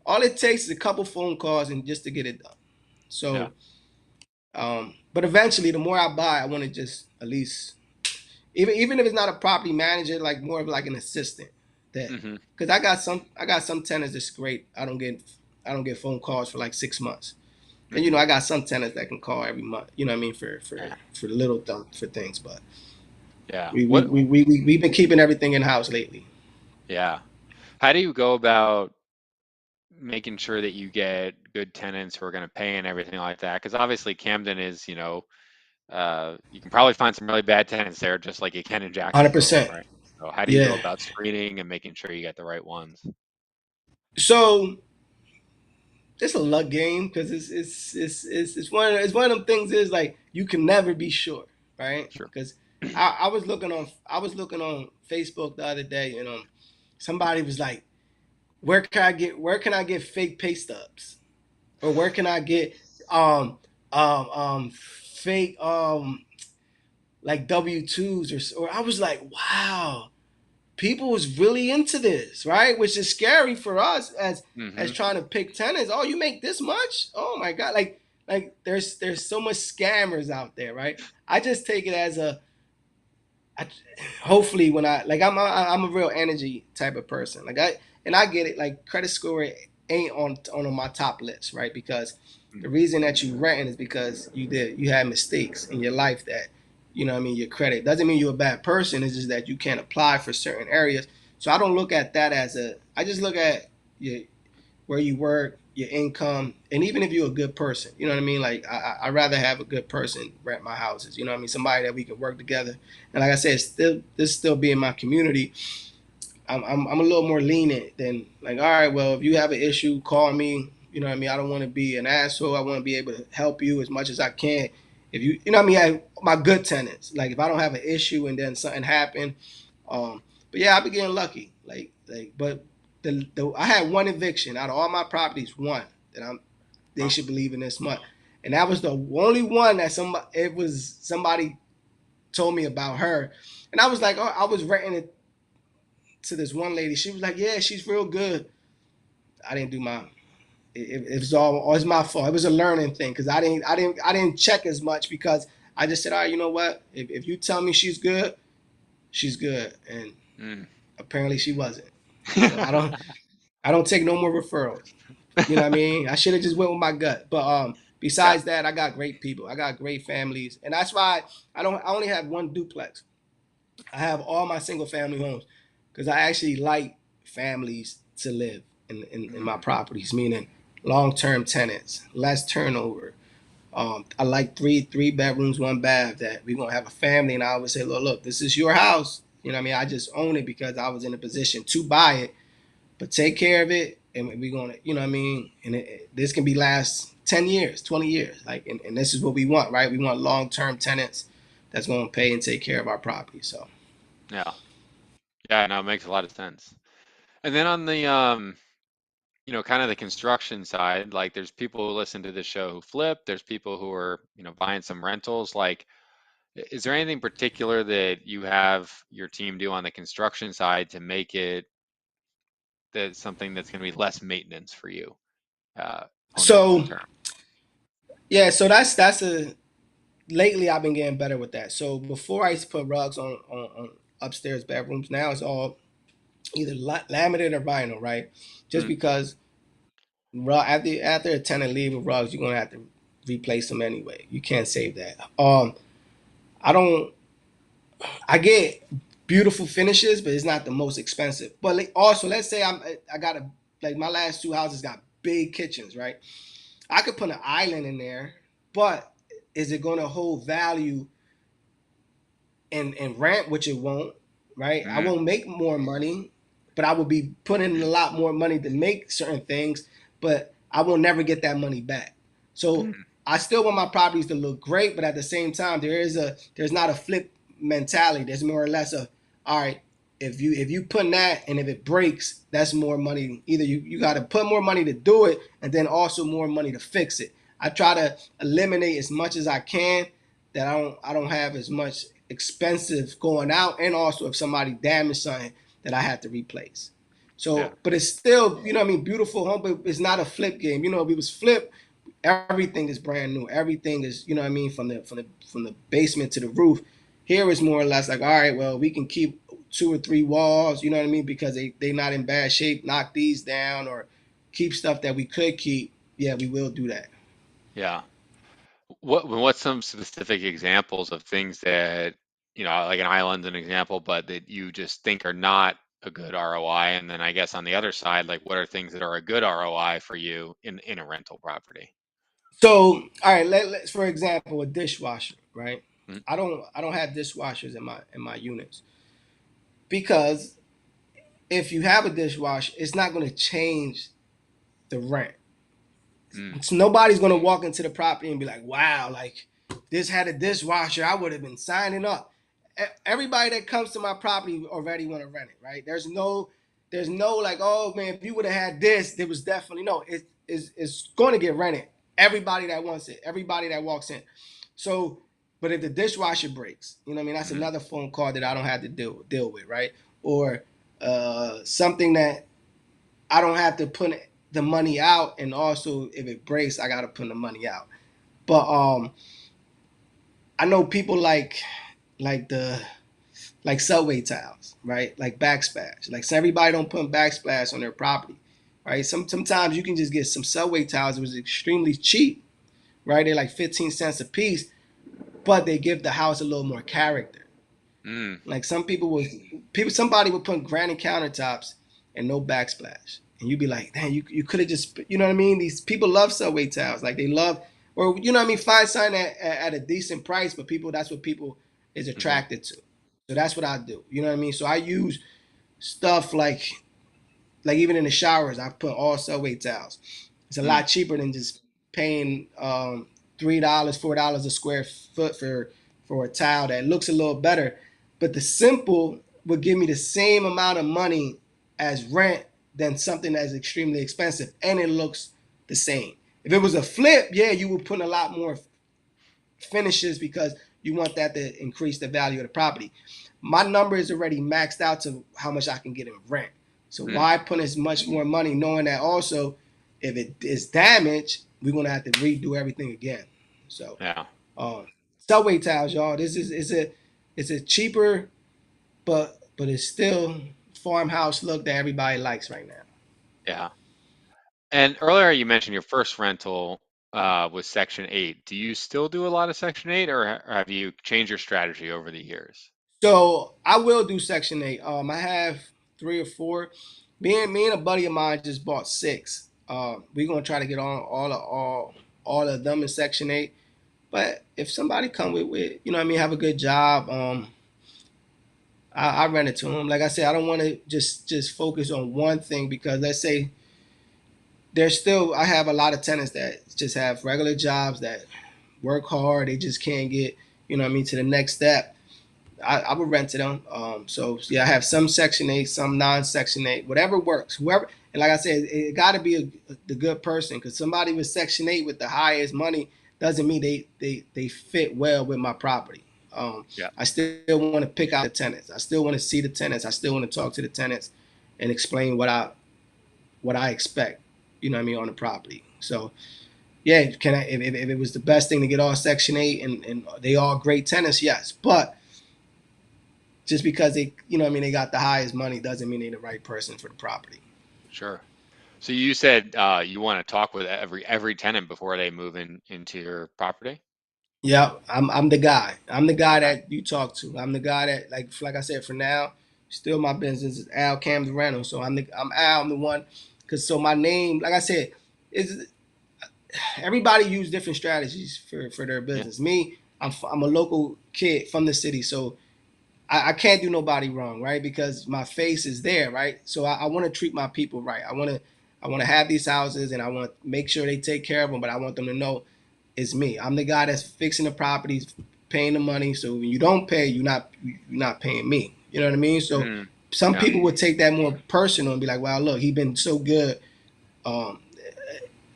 [SPEAKER 2] all it takes is a couple phone calls and just to get it done.
[SPEAKER 1] Yeah.
[SPEAKER 2] So, but eventually, the more I buy, I want to just at least even if it's not a property manager, like more of like an assistant. That
[SPEAKER 1] Hmm.
[SPEAKER 2] because I got some tenants that's great. I don't get phone calls for like 6 months. And
[SPEAKER 1] Hmm.
[SPEAKER 2] I got some tenants that can call every month. You know what I mean
[SPEAKER 1] Yeah.
[SPEAKER 2] for the little for things. But
[SPEAKER 1] Yeah. What?
[SPEAKER 2] we've been keeping everything in house lately.
[SPEAKER 1] Yeah. How do you go about making sure that you get good tenants who are going to pay and everything like that? Because obviously Camden is, you can probably find some really bad tenants there, just like you can in Jacksonville,
[SPEAKER 2] 100%.
[SPEAKER 1] right? So how do you go
[SPEAKER 2] Yeah.
[SPEAKER 1] about screening and making sure you get the right ones?
[SPEAKER 2] So it's a luck game because it's one of them things is like you can never be sure, right?
[SPEAKER 1] Sure.
[SPEAKER 2] Because I was looking on Facebook the other day and somebody was like, where can I get fake pay stubs or where can I get um fake like W-2s or I was like, wow, people was really into this, right? Which is scary for us as
[SPEAKER 1] Hmm.
[SPEAKER 2] trying to pick tenants. Oh, you make this much? Oh my god! Like there's so much scammers out there, right? I just take it as I, hopefully when I'm a real energy type of person. I get it. Like credit score ain't on my top list, right? Because the reason that you renting is because you had mistakes in your life that what I mean, your credit doesn't mean you're a bad person. It's just that you can't apply for certain areas. So I don't look at that as I just look at your where you work, your income, and even if you're a good person, you know what I mean. Like I'd rather have a good person rent my houses. You know what I mean, somebody that we can work together. And like I said, still be in my community. I'm a little more lenient than like, all right, well, if you have an issue, call me. You know what I mean? I don't want to be an asshole. I want to be able to help you as much as I can. If you know what I mean, my good tenants. Like if I don't have an issue and then something happened, but yeah, I've been getting lucky. But I had one eviction out of all my properties, one that they
[SPEAKER 1] Wow.
[SPEAKER 2] should believe in this month, and that was the only one that somebody told me about her, and I was like, oh, I was renting it to this one lady. She was like, yeah, she's real good. I didn't do my. It was all it's my fault. It was a learning thing because I didn't check as much because I just said, all right, you know what? If you tell me she's good, and
[SPEAKER 1] Mm.
[SPEAKER 2] apparently she wasn't. So I don't take no more referrals. You know what I mean? I should have just went with my gut. But
[SPEAKER 1] Yeah.
[SPEAKER 2] besides that, I got great people. I got great families, and that's why I only have one duplex. I have all my single family homes because I actually like families to live in my
[SPEAKER 1] Mm.
[SPEAKER 2] properties, meaning long term tenants, less turnover. I like three bedrooms, one bath. That we're gonna have a family, and I always say, look, this is your house. You know what I mean? I just own it because I was in a position to buy it, but take care of it, and we're gonna, you know what I mean? And this can be last 10 years, 20 years, like, and this is what we want, right? We want long term tenants that's gonna pay and take care of our property. So.
[SPEAKER 1] Yeah. Yeah. No, it makes a lot of sense. And then on the kind of the construction side, like there's people who listen to this show who flip, there's people who are, buying some rentals. Like, is there anything particular that you have your team do on the construction side to make it that something that's going to be less maintenance for you, uh, owning long
[SPEAKER 2] So
[SPEAKER 1] term?
[SPEAKER 2] yeah, so that's a lately I've been getting better with that. So before I used to put rugs on upstairs bedrooms. Now it's all either laminate or vinyl, right? Just
[SPEAKER 1] Mm,
[SPEAKER 2] because after a tenant leave with rugs, you're gonna have to replace them anyway. You can't save that. I don't. I get beautiful finishes, but it's not the most expensive. But like, also, let's say I got a like my last two houses got big kitchens, right? I could put an island in there, but is it going to hold value and rent, which it won't, right? I
[SPEAKER 1] Mm,
[SPEAKER 2] won't make more money, but I will be putting in a lot more money to make certain things, but I will never get that money back. So
[SPEAKER 1] mm,
[SPEAKER 2] I still want my properties to look great, but at the same time, there's not a flip mentality. There's more or less a, all right, if you put that and if it breaks, that's more money. Either you got to put more money to do it, and then also more money to fix it. I try to eliminate as much as I can that I don't have as much expensive going out, and also if somebody damaged something that I had to replace.
[SPEAKER 1] yeah,
[SPEAKER 2] So, but it's still, you know what I mean, beautiful home, but it's not a flip game. You know, if it was flip, everything is brand new. Everything is, you know what I mean, from the basement to the roof. Here is more or less like, all right, well, we can keep 2 or 3 walls, you know what I mean, because they not in bad shape. Knock these down or keep stuff that we could keep. Yeah, we will do that.
[SPEAKER 1] yeah. What's some specific examples of things that, like an island's an example, but that you just think are not a good ROI? And then I guess on the other side, like what are things that are a good ROI for you in a rental property?
[SPEAKER 2] So, all right, let's for example, a dishwasher, right?
[SPEAKER 1] Mm,
[SPEAKER 2] I don't have dishwashers in my units because if you have a dishwasher, it's not going to change the rent.
[SPEAKER 1] mm,
[SPEAKER 2] So nobody's gonna walk into the property and be like, "Wow, like this had a dishwasher, I would have been signing up." Everybody that comes to my property already want to rent it, right? There's no like, "Oh man, if you would have had this, there was definitely no." It's going to get rented. Everybody that wants it, everybody that walks in. So, but if the dishwasher breaks, you know what I mean, that's
[SPEAKER 1] mm,
[SPEAKER 2] another phone call that I don't have to deal with, right? Or something that I don't have to put the money out, and also if it breaks, I gotta put the money out. But I know people like the like subway tiles, right? Like backsplash. Like so everybody don't put backsplash on their property, right? Sometimes you can just get some subway tiles. It was extremely cheap, right? They're like 15 cents a piece, but they give the house a little more character.
[SPEAKER 1] mm,
[SPEAKER 2] Like somebody would put granite countertops and no backsplash, and you'd be like, "Damn, you could have just, you know what I mean?" These people love subway tiles, like they love, or you know what I mean, find something at a decent price, but people that's what people is
[SPEAKER 1] hmm,
[SPEAKER 2] attracted to. So that's what I do. You know what I mean? So I use stuff like even in the showers, I put all subway towels. It's a
[SPEAKER 1] mm,
[SPEAKER 2] lot cheaper than just paying $3, $4 a square foot for a tile that looks a little better. But the simple would give me the same amount of money as rent than something that's extremely expensive, and it looks the same. If it was a flip, yeah, you would put a lot more finishes because you want that to increase the value of the property. My number is already maxed out to how much I can get in rent. So
[SPEAKER 1] mm,
[SPEAKER 2] why put as much more money knowing that also if it is damaged, we're gonna have to redo everything again. So
[SPEAKER 1] yeah,
[SPEAKER 2] um, subway tiles, y'all. This is it's a cheaper but it's still farmhouse look that everybody likes right now.
[SPEAKER 1] yeah. And earlier you mentioned your first rental was Section 8. Do you still do a lot of Section 8, or have you changed your strategy over the years?
[SPEAKER 2] So I will do Section 8. I have 3 or 4. Me and a buddy of mine just bought 6. We're gonna try to get on all of them in Section 8. But if somebody come with you know what I mean, have a good job, I rent it to them. Like I said, I don't want to just focus on one thing because let's say there's still I have a lot of tenants that just have regular jobs that work hard. They just can't get you know what I mean to the next step. I would rent to them. So yeah, I have some Section 8, some non-Section 8, whatever works. Whoever, and like I said, it got to be the good person because somebody with Section 8 with the highest money doesn't mean they fit well with my property.
[SPEAKER 1] Yeah,
[SPEAKER 2] I still want to pick out the tenants. I still want to see the tenants. I still want to talk to the tenants and explain what I expect. You know what I mean on the property. So yeah, can I if it was the best thing to get all Section 8 and they all great tenants, yes, but just because they, you know, what I mean, they got the highest money doesn't mean they're the right person for the property.
[SPEAKER 1] sure. So you said you want to talk with every tenant before they move into your property?
[SPEAKER 2] Yeah, I'm the guy. I'm the guy
[SPEAKER 1] Okay.
[SPEAKER 2] that you talk to. I'm the guy that like I said for now, still my business is Al Cam the rental. So I'm Al. I'm the one because so my name, like I said, is everybody use different strategies for their
[SPEAKER 1] Yeah.
[SPEAKER 2] business. Me, I'm a local kid from the city, so I can't do nobody wrong, right? Because my face is there, right? So I want to treat my people right. I want to have these houses, and I want to make sure they take care of them. But I want them to know it's me. I'm the guy that's fixing the properties, paying the money. So when you don't pay, you're not paying me. You know what I mean? So
[SPEAKER 1] Hmm.
[SPEAKER 2] some
[SPEAKER 1] Yeah.
[SPEAKER 2] people would take that more personal and be like, "Wow, look, he's been so good." Um,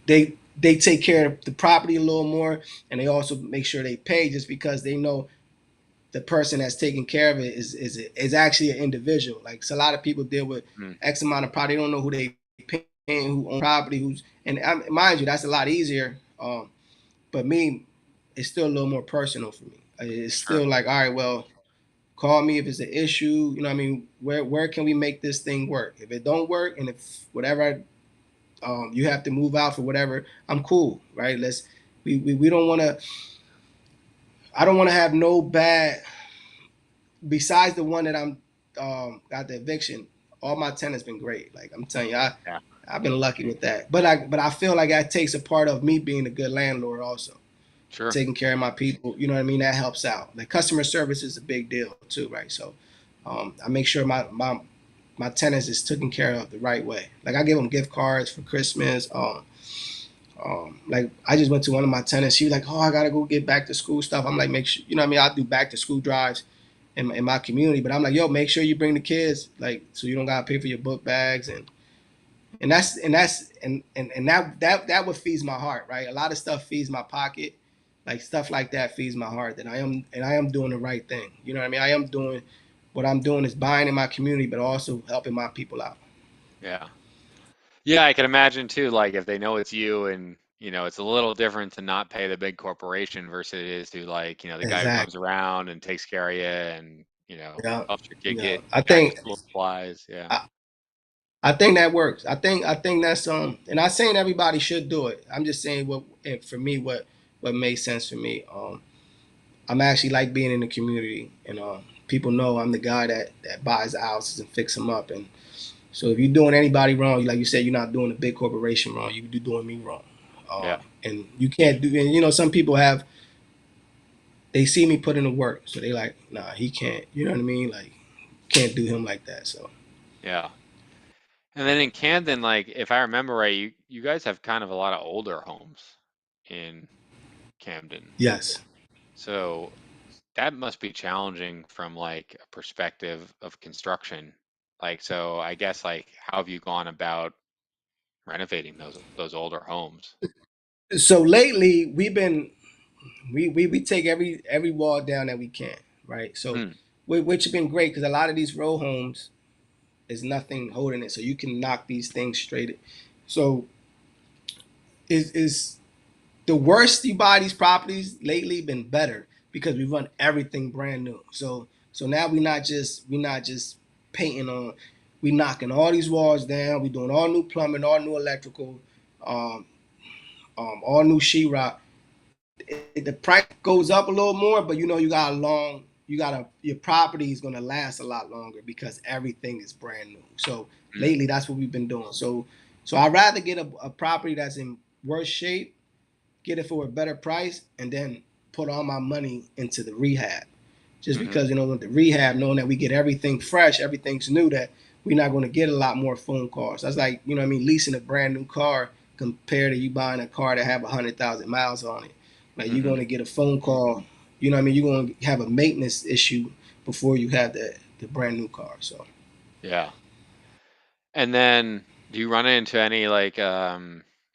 [SPEAKER 2] they take care of the property a little more, and they also make sure they pay just because they know the person that's taking care of it is actually an individual. Like, so a lot of people deal with
[SPEAKER 1] Hmm.
[SPEAKER 2] X amount of property, they don't know who they paying, who own property, who's and mind you, that's a lot easier. But me, it's still a little more personal for me. It's
[SPEAKER 1] Sure.
[SPEAKER 2] still like, all right, well, call me if it's an issue. You know what I mean? Where can we make this thing work? If it don't work, and if whatever you have to move out for whatever, I'm cool, right? We don't want to. I don't want to have no bad. Besides the one that I'm got the eviction, all my tenants been great. Like I'm telling you,
[SPEAKER 1] Yeah.
[SPEAKER 2] I've been lucky with that. But I feel like that takes a part of me being a good landlord also,
[SPEAKER 1] Sure.
[SPEAKER 2] taking care of my people. You know what I mean? That helps out. Like customer service is a big deal too, right? So I make sure my tenants is taken care of the right way. Like I give them gift cards for Christmas. Like I just went to one of my tenants. She was like, "Oh, I gotta go get back to school stuff." I'm like, "Make sure you know what I mean." I do back to school drives in my community, but I'm like, "Yo, make sure you bring the kids, like, so you don't gotta pay for your book bags and that what feeds my heart, right? A lot of stuff feeds my pocket, like stuff like that feeds my heart. That I am doing the right thing. You know what I mean? I am doing what I'm doing is buying in my community, but also helping my people out.
[SPEAKER 1] Yeah. Yeah, I can imagine too, like if they know it's you and it's a little different to not pay the big corporation versus it is to like, the guy who comes
[SPEAKER 2] Exactly.
[SPEAKER 1] around and takes care of you and,
[SPEAKER 2] Yeah.
[SPEAKER 1] helps your kid
[SPEAKER 2] Yeah.
[SPEAKER 1] get back to school supplies. Yeah.
[SPEAKER 2] I, I think that works. I think that's and I'm not saying everybody should do it. I'm just saying for me what made sense for me. I'm actually like being in the community, and people know I'm the guy that buys the houses and fix them up. And so if you're doing anybody wrong, like you said, you're not doing a big corporation wrong. You're doing me wrong.
[SPEAKER 1] Yeah.
[SPEAKER 2] And you can't do. And some people they see me put in the work, so they like, nah, he can't. You know what I mean? Like, can't do him like that. So
[SPEAKER 1] Yeah. And then in Camden, like if I remember right, you guys have kind of a lot of older homes in Camden.
[SPEAKER 2] yes.
[SPEAKER 1] So that must be challenging from like a perspective of construction. Like, so I guess like how have you gone about renovating those older homes?
[SPEAKER 2] So lately we've been we take every wall down that we can, right? So,
[SPEAKER 1] Hmm.
[SPEAKER 2] which has been great because a lot of these row homes is nothing holding it, so you can knock these things straight. So, is the worst you buy these properties lately been better because we run everything brand new. So now we not just painting on, we knocking all these walls down. We doing all new plumbing, all new electrical, um, all new sheetrock. The price goes up a little more, but your property is gonna last a lot longer because everything is brand new. So
[SPEAKER 1] Hmm.
[SPEAKER 2] lately, that's what we've been doing. So I'd rather get a property that's in worse shape, get it for a better price, and then put all my money into the rehab. Just
[SPEAKER 1] Hmm.
[SPEAKER 2] because with the rehab, knowing that we get everything fresh, everything's new, that we're not going to get a lot more phone calls. That's like what I mean, leasing a brand new car compared to you buying a car that have 100,000 miles on it. Like you're
[SPEAKER 1] Hmm.
[SPEAKER 2] going to get a phone call. You know what I mean? You're going to have a maintenance issue before you have the brand new car. So
[SPEAKER 1] Yeah. And then do you run into any like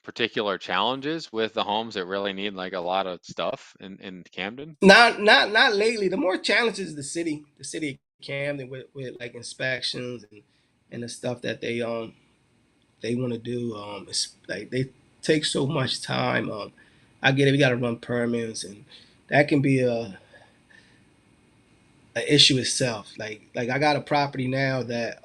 [SPEAKER 1] particular challenges with the homes that really need like a lot of stuff in Camden?
[SPEAKER 2] not lately. The more challenges the city of Camden with like inspections and the stuff that they want to do. It's like they take so much time. I get it. We got to run permits, and that can be a issue itself. Like I got a property now that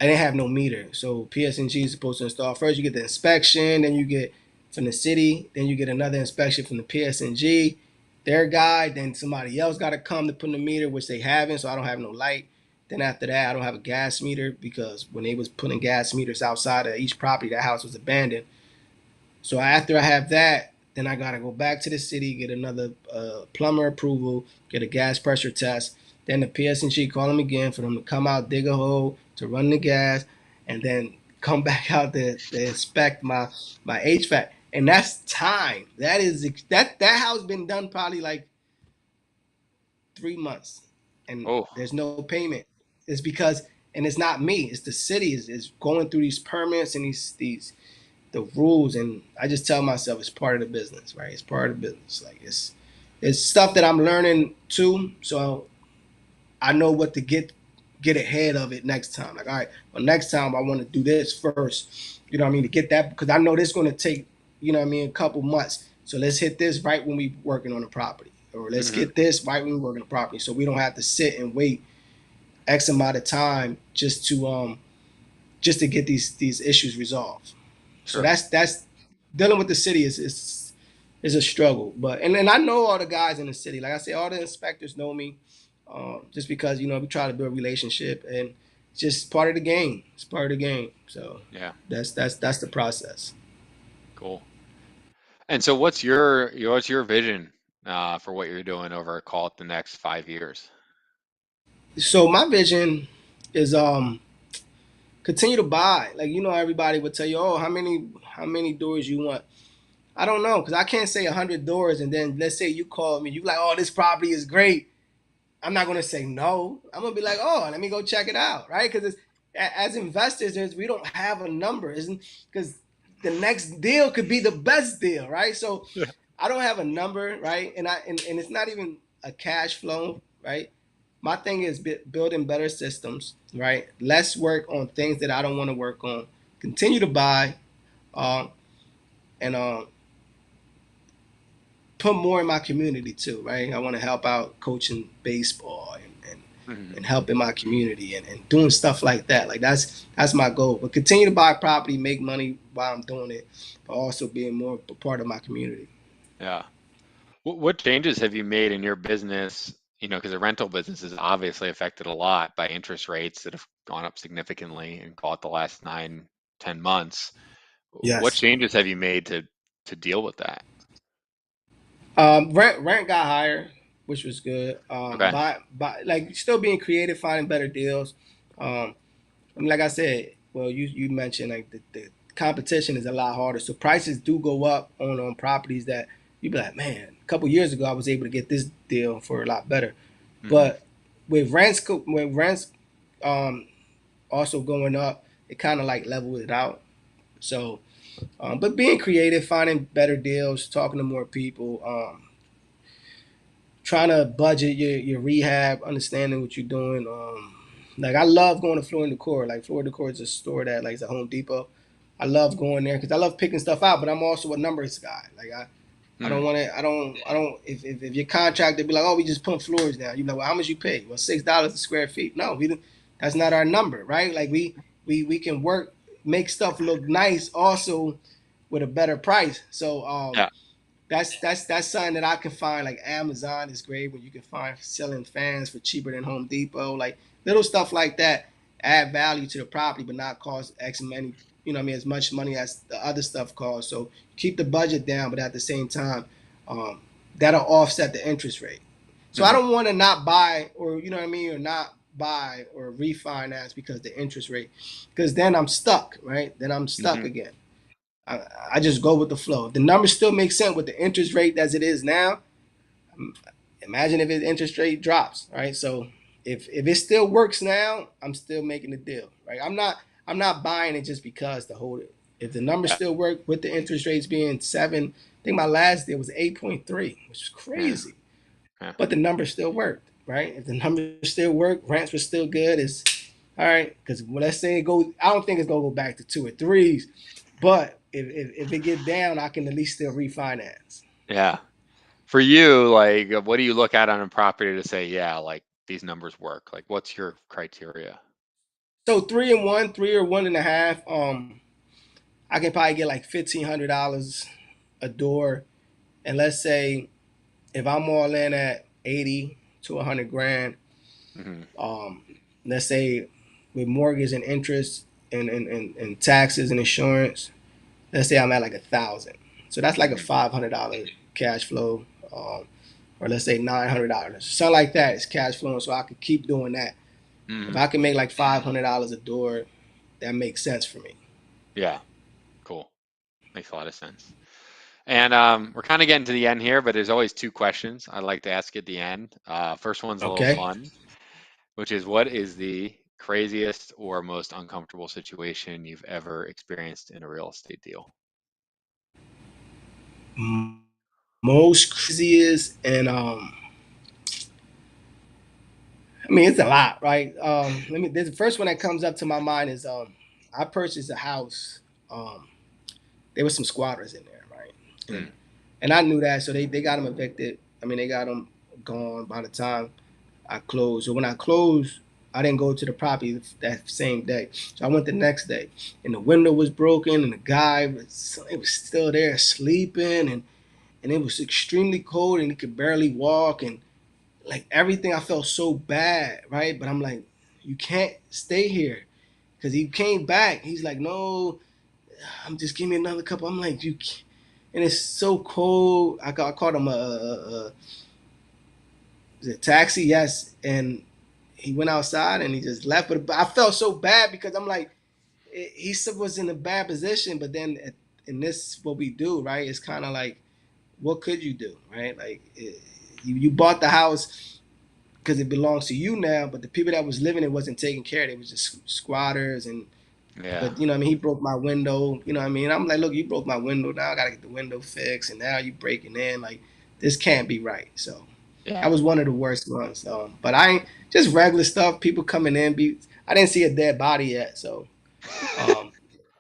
[SPEAKER 2] I didn't have no meter, so PSNG is supposed to install. First, you get the inspection, then you get from the city, then you get another inspection from the PSNG, their guy, then somebody else got to come to put in the meter, which they haven't. So I don't have no light. Then after that, I don't have a gas meter because when they was putting gas meters outside of each property, that house was abandoned. So after I have that, Then I gotta go back to the city, get another plumber approval, get a gas pressure test. Then the PSNG call them again for them to come out, dig a hole to run the gas, and then come back out to inspect my HVAC. And that's time. That house been done probably like 3 months, and
[SPEAKER 1] Oh,
[SPEAKER 2] there's no payment. It's because, and it's not me. It's the city is going through these permits and these the rules, and I just tell myself it's part of the business, right? It's part of the business. Like it's stuff that I'm learning too, so I know what to get ahead of it next time. Like, all right, well, next time I want to do this first. You know what I mean? To get that, because I know this is going to take, you know what I mean, a couple months. So let's hit this right when we working on the property, or let's
[SPEAKER 1] hmm
[SPEAKER 2] get this right when we working on the property, so we don't have to sit and wait X amount of time just to get these issues resolved. So
[SPEAKER 1] sure.
[SPEAKER 2] that's dealing with the city is a struggle. But and I know all the guys in the city. Like I say, all the inspectors know me, just because we try to build a relationship, and it's just part of the game. It's part of the game. So
[SPEAKER 1] Yeah,
[SPEAKER 2] that's the process.
[SPEAKER 1] cool. And so, what's your vision for what you're doing over, call it, the next 5 years?
[SPEAKER 2] So my vision is continue to buy. Like everybody would tell you, oh, how many doors you want. I don't know because I can't say 100 doors, and then let's say you call me, you like, oh, this property is great. I'm not gonna say no. I'm gonna be like, oh, let me go check it out, right? Because as investors, we don't have a number, isn't? Because the next deal could be the best deal, right? So
[SPEAKER 1] Yeah.
[SPEAKER 2] I don't have a number, right? And it's not even a cash flow, right? My thing is building better systems, right? Less work on things that I don't want to work on. Continue to buy, um, and put more in my community too, right? I want to help out coaching baseball
[SPEAKER 1] hmm
[SPEAKER 2] and helping my community and doing stuff like that. Like that's my goal. But continue to buy property, make money while I'm doing it, but also being more a part of my community.
[SPEAKER 1] Yeah. What changes have you made in your business? Because the rental business is obviously affected a lot by interest rates that have gone up significantly in, call it, the last 9, 10 months. What
[SPEAKER 2] Yes.
[SPEAKER 1] changes have you made to deal with that?
[SPEAKER 2] Rent got higher, which was good.
[SPEAKER 1] Okay.
[SPEAKER 2] Buy like still being creative, finding better deals. I mean, like I said, well, you mentioned like the competition is a lot harder, so prices do go up on properties that you be like, man, a couple years ago I was able to get this deal for a lot better,
[SPEAKER 1] hmm
[SPEAKER 2] but with rents um, also going up, it kind of like leveled it out. So, but being creative, finding better deals, talking to more people, trying to budget your rehab, understanding what you're doing. Like I love going to Floor and Decor. Like Floor and Decor is a store that like is a Home Depot. I love going there because I love picking stuff out, but I'm also a numbers guy. Like I don't
[SPEAKER 1] Mm,
[SPEAKER 2] want to. I don't. If your contractor be like, oh, we just put floors down. You know, well, how much you pay? Well, $6 a square feet. No, we didn't. That's not our number, right? Like we can work, make stuff look nice, also with a better price. So
[SPEAKER 1] yeah.
[SPEAKER 2] that's something that I can find. Like Amazon is great when you can find selling fans for cheaper than Home Depot. Like little stuff like that add value to the property, but not cost X money. You know what I mean? As much money as the other stuff costs. So keep the budget down, but at the same time, um, that'll offset the interest rate. So I
[SPEAKER 1] hmm
[SPEAKER 2] don't want to not buy, or you know what I mean, or not buy or refinance because the interest rate, because then I'm stuck, right? Then I'm stuck
[SPEAKER 1] hmm
[SPEAKER 2] again. I just go with the flow. If the numbers still make sense with the interest rate as it is now, imagine if the interest rate drops, right? So if it still works now, I'm still making the deal, right? I'm not buying it just because to hold it. If the numbers
[SPEAKER 1] Yeah.
[SPEAKER 2] still work with the interest rates being 7, I think my last deal was 8.3, which is
[SPEAKER 1] Yeah.
[SPEAKER 2] crazy.
[SPEAKER 1] Yeah.
[SPEAKER 2] But the numbers still worked, right? If the numbers still work, rents were still good, it's all right. Because let's say it goes, I don't think it's gonna go back to 2 or 3s, but if it get down, I can at least still refinance.
[SPEAKER 1] Yeah. For you, like, what do you look at on a property to say, yeah, like these numbers work? Like, what's your criteria?
[SPEAKER 2] So 3 and 1, 3 or 1.5. I can probably get like $1,500 a door, and let's say if I'm all in at 80 to 100 grand,
[SPEAKER 1] hmm
[SPEAKER 2] um, let's say with mortgage and interest and taxes and insurance, let's say I'm at like 1,000. So that's like a
[SPEAKER 1] Mm,
[SPEAKER 2] $500 cash flow, or let's say $900, something like that is cash flowing. So I could keep doing that. If
[SPEAKER 1] mm,
[SPEAKER 2] I can make like $500 a door, that makes sense for me.
[SPEAKER 1] yeah, cool. Makes a lot of sense. And we're kind of getting to the end here, but there's always two questions I'd like to ask at the end. First one's a little
[SPEAKER 2] Okay.
[SPEAKER 1] fun, which is what is the craziest or most uncomfortable situation you've ever experienced in a real estate deal?
[SPEAKER 2] Most craziest and I mean, it's a lot, right? Let me. The first one that comes up to my mind is I purchased a house. Um, there was some squatters in there, right?
[SPEAKER 1] Mm,
[SPEAKER 2] And I knew that, so they got them evicted. I mean, they got them gone by the time I closed. So when I closed, I didn't go to the property that same day. So I went the next day, and the window was broken, and the guy was it was still there sleeping, and it was extremely cold, and he could barely walk, and like everything I felt so bad, right? But I'm like, you can't stay here because he came back. He's like, no, I'm just give me another cup. I'm like, you, can't. And it's so cold. I called him a taxi, yes, and he went outside and he just left. But I felt so bad because I'm like, he was in a bad position, but then in this what we do, right? It's kind of like, what could you do, right? Like you bought the house because it belongs to you now, but the people that was living it wasn't taking care of it. It was just squatters and
[SPEAKER 1] yeah,
[SPEAKER 2] but you know what I mean, he broke my window, you know what I mean? I'm like, look, you broke my window, now I gotta get the window fixed and now you breaking in. Like this can't be right. So that
[SPEAKER 1] yeah.
[SPEAKER 2] was one of the worst ones. But I ain't just regular stuff, people coming in, I didn't see a dead body yet, so um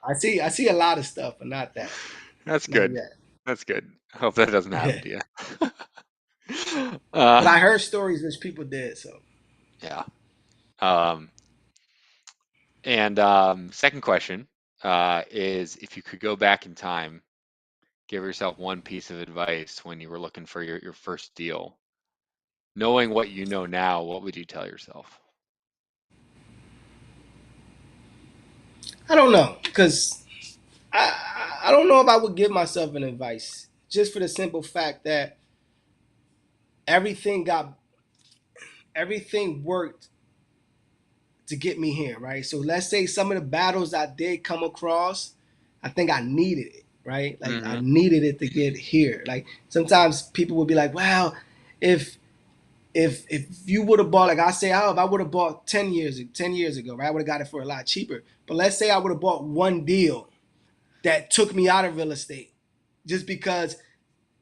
[SPEAKER 2] I see a lot of stuff, but not that.
[SPEAKER 1] That's
[SPEAKER 2] Not
[SPEAKER 1] good.
[SPEAKER 2] yet.
[SPEAKER 1] That's good. I hope that doesn't happen
[SPEAKER 2] Yeah.
[SPEAKER 1] to you.
[SPEAKER 2] But I
[SPEAKER 1] Uh,
[SPEAKER 2] heard stories which people did, so
[SPEAKER 1] yeah. Um, and second question is if you could go back in time, give yourself one piece of advice when you were looking for your first deal. Knowing what you know now, what would you tell yourself?
[SPEAKER 2] I don't know. Cause I don't know if I would give myself an advice just for the simple fact that everything got everything worked to get me here, right? So let's say some of the battles I did come across, I think I needed it, right? Like I
[SPEAKER 1] Hmm.
[SPEAKER 2] needed it to get here. Like sometimes people would be like, "Well, if if you would have bought like I say, oh, if I would have bought 10 years ago, right? I would have got it for a lot cheaper. But let's say I would have bought one deal that took me out of real estate just because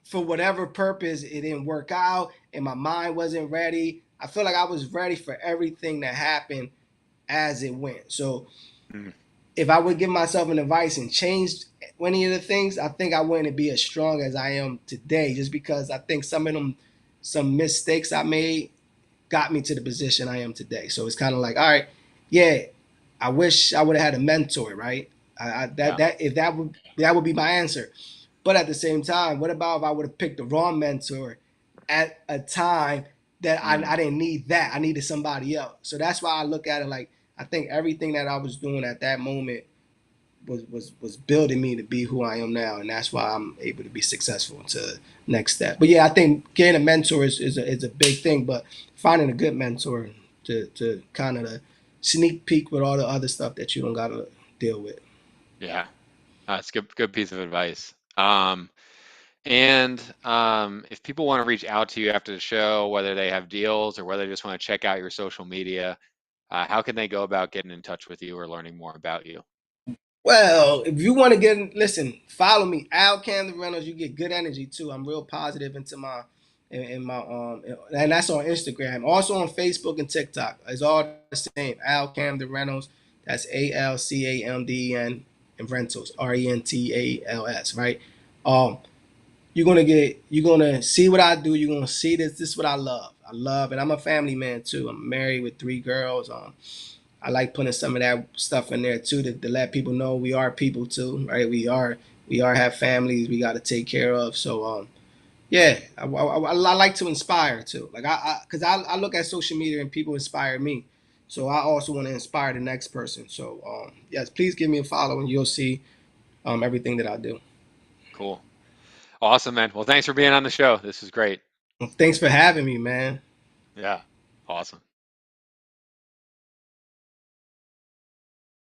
[SPEAKER 2] for whatever purpose it didn't work out and my mind wasn't ready. I feel like I was ready for everything that happened as it went. So
[SPEAKER 1] Hmm.
[SPEAKER 2] if I would give myself an advice and change any of the things, I think I wouldn't be as strong as I am today. Just because I think some mistakes I made got me to the position I am today. So it's kind of like, all right, yeah, I wish I would have had a mentor, right?
[SPEAKER 1] Yeah.
[SPEAKER 2] That if that would be my answer. But at the same time, what about if I would have picked the wrong mentor at a time that
[SPEAKER 1] Mm,
[SPEAKER 2] I didn't need that? I needed somebody else. So that's why I look at it like I think everything that I was doing at that moment was building me to be who I am now, and that's why I'm able to be successful to next step. But yeah, I think getting a mentor is a big thing, but finding a good mentor to kind of sneak peek with all the other stuff that you don't gotta deal with.
[SPEAKER 1] yeah. That's good piece of advice. And if people want to reach out to you after the show, whether they have deals or whether they just want to check out your social media, how can they go about getting in touch with you or learning more about you?
[SPEAKER 2] Well, if you want to listen, follow me, Al Camden Reynolds. You get good energy too. I'm real positive into my, in my and that's on Instagram. Also on Facebook and TikTok. It's all the same. Al Camden Reynolds. That's ALCAMDEN and Rentals. RENTALS. Right. Um, you're gonna see what I do. You're gonna see this. This is what I love. I love, and I'm a family man too. I'm married with 3 girls. I like putting some of that stuff in there too to let people know we are people too, right? We are have families we got to take care of. So yeah, I like to inspire too. Like because I look at social media and people inspire me, so I also want to inspire the next person. So yes, please give me a follow and you'll see everything that I do.
[SPEAKER 1] Cool. Awesome, man. Well, thanks for being on the show. This is great.
[SPEAKER 2] Thanks for having me, man.
[SPEAKER 1] Yeah, awesome.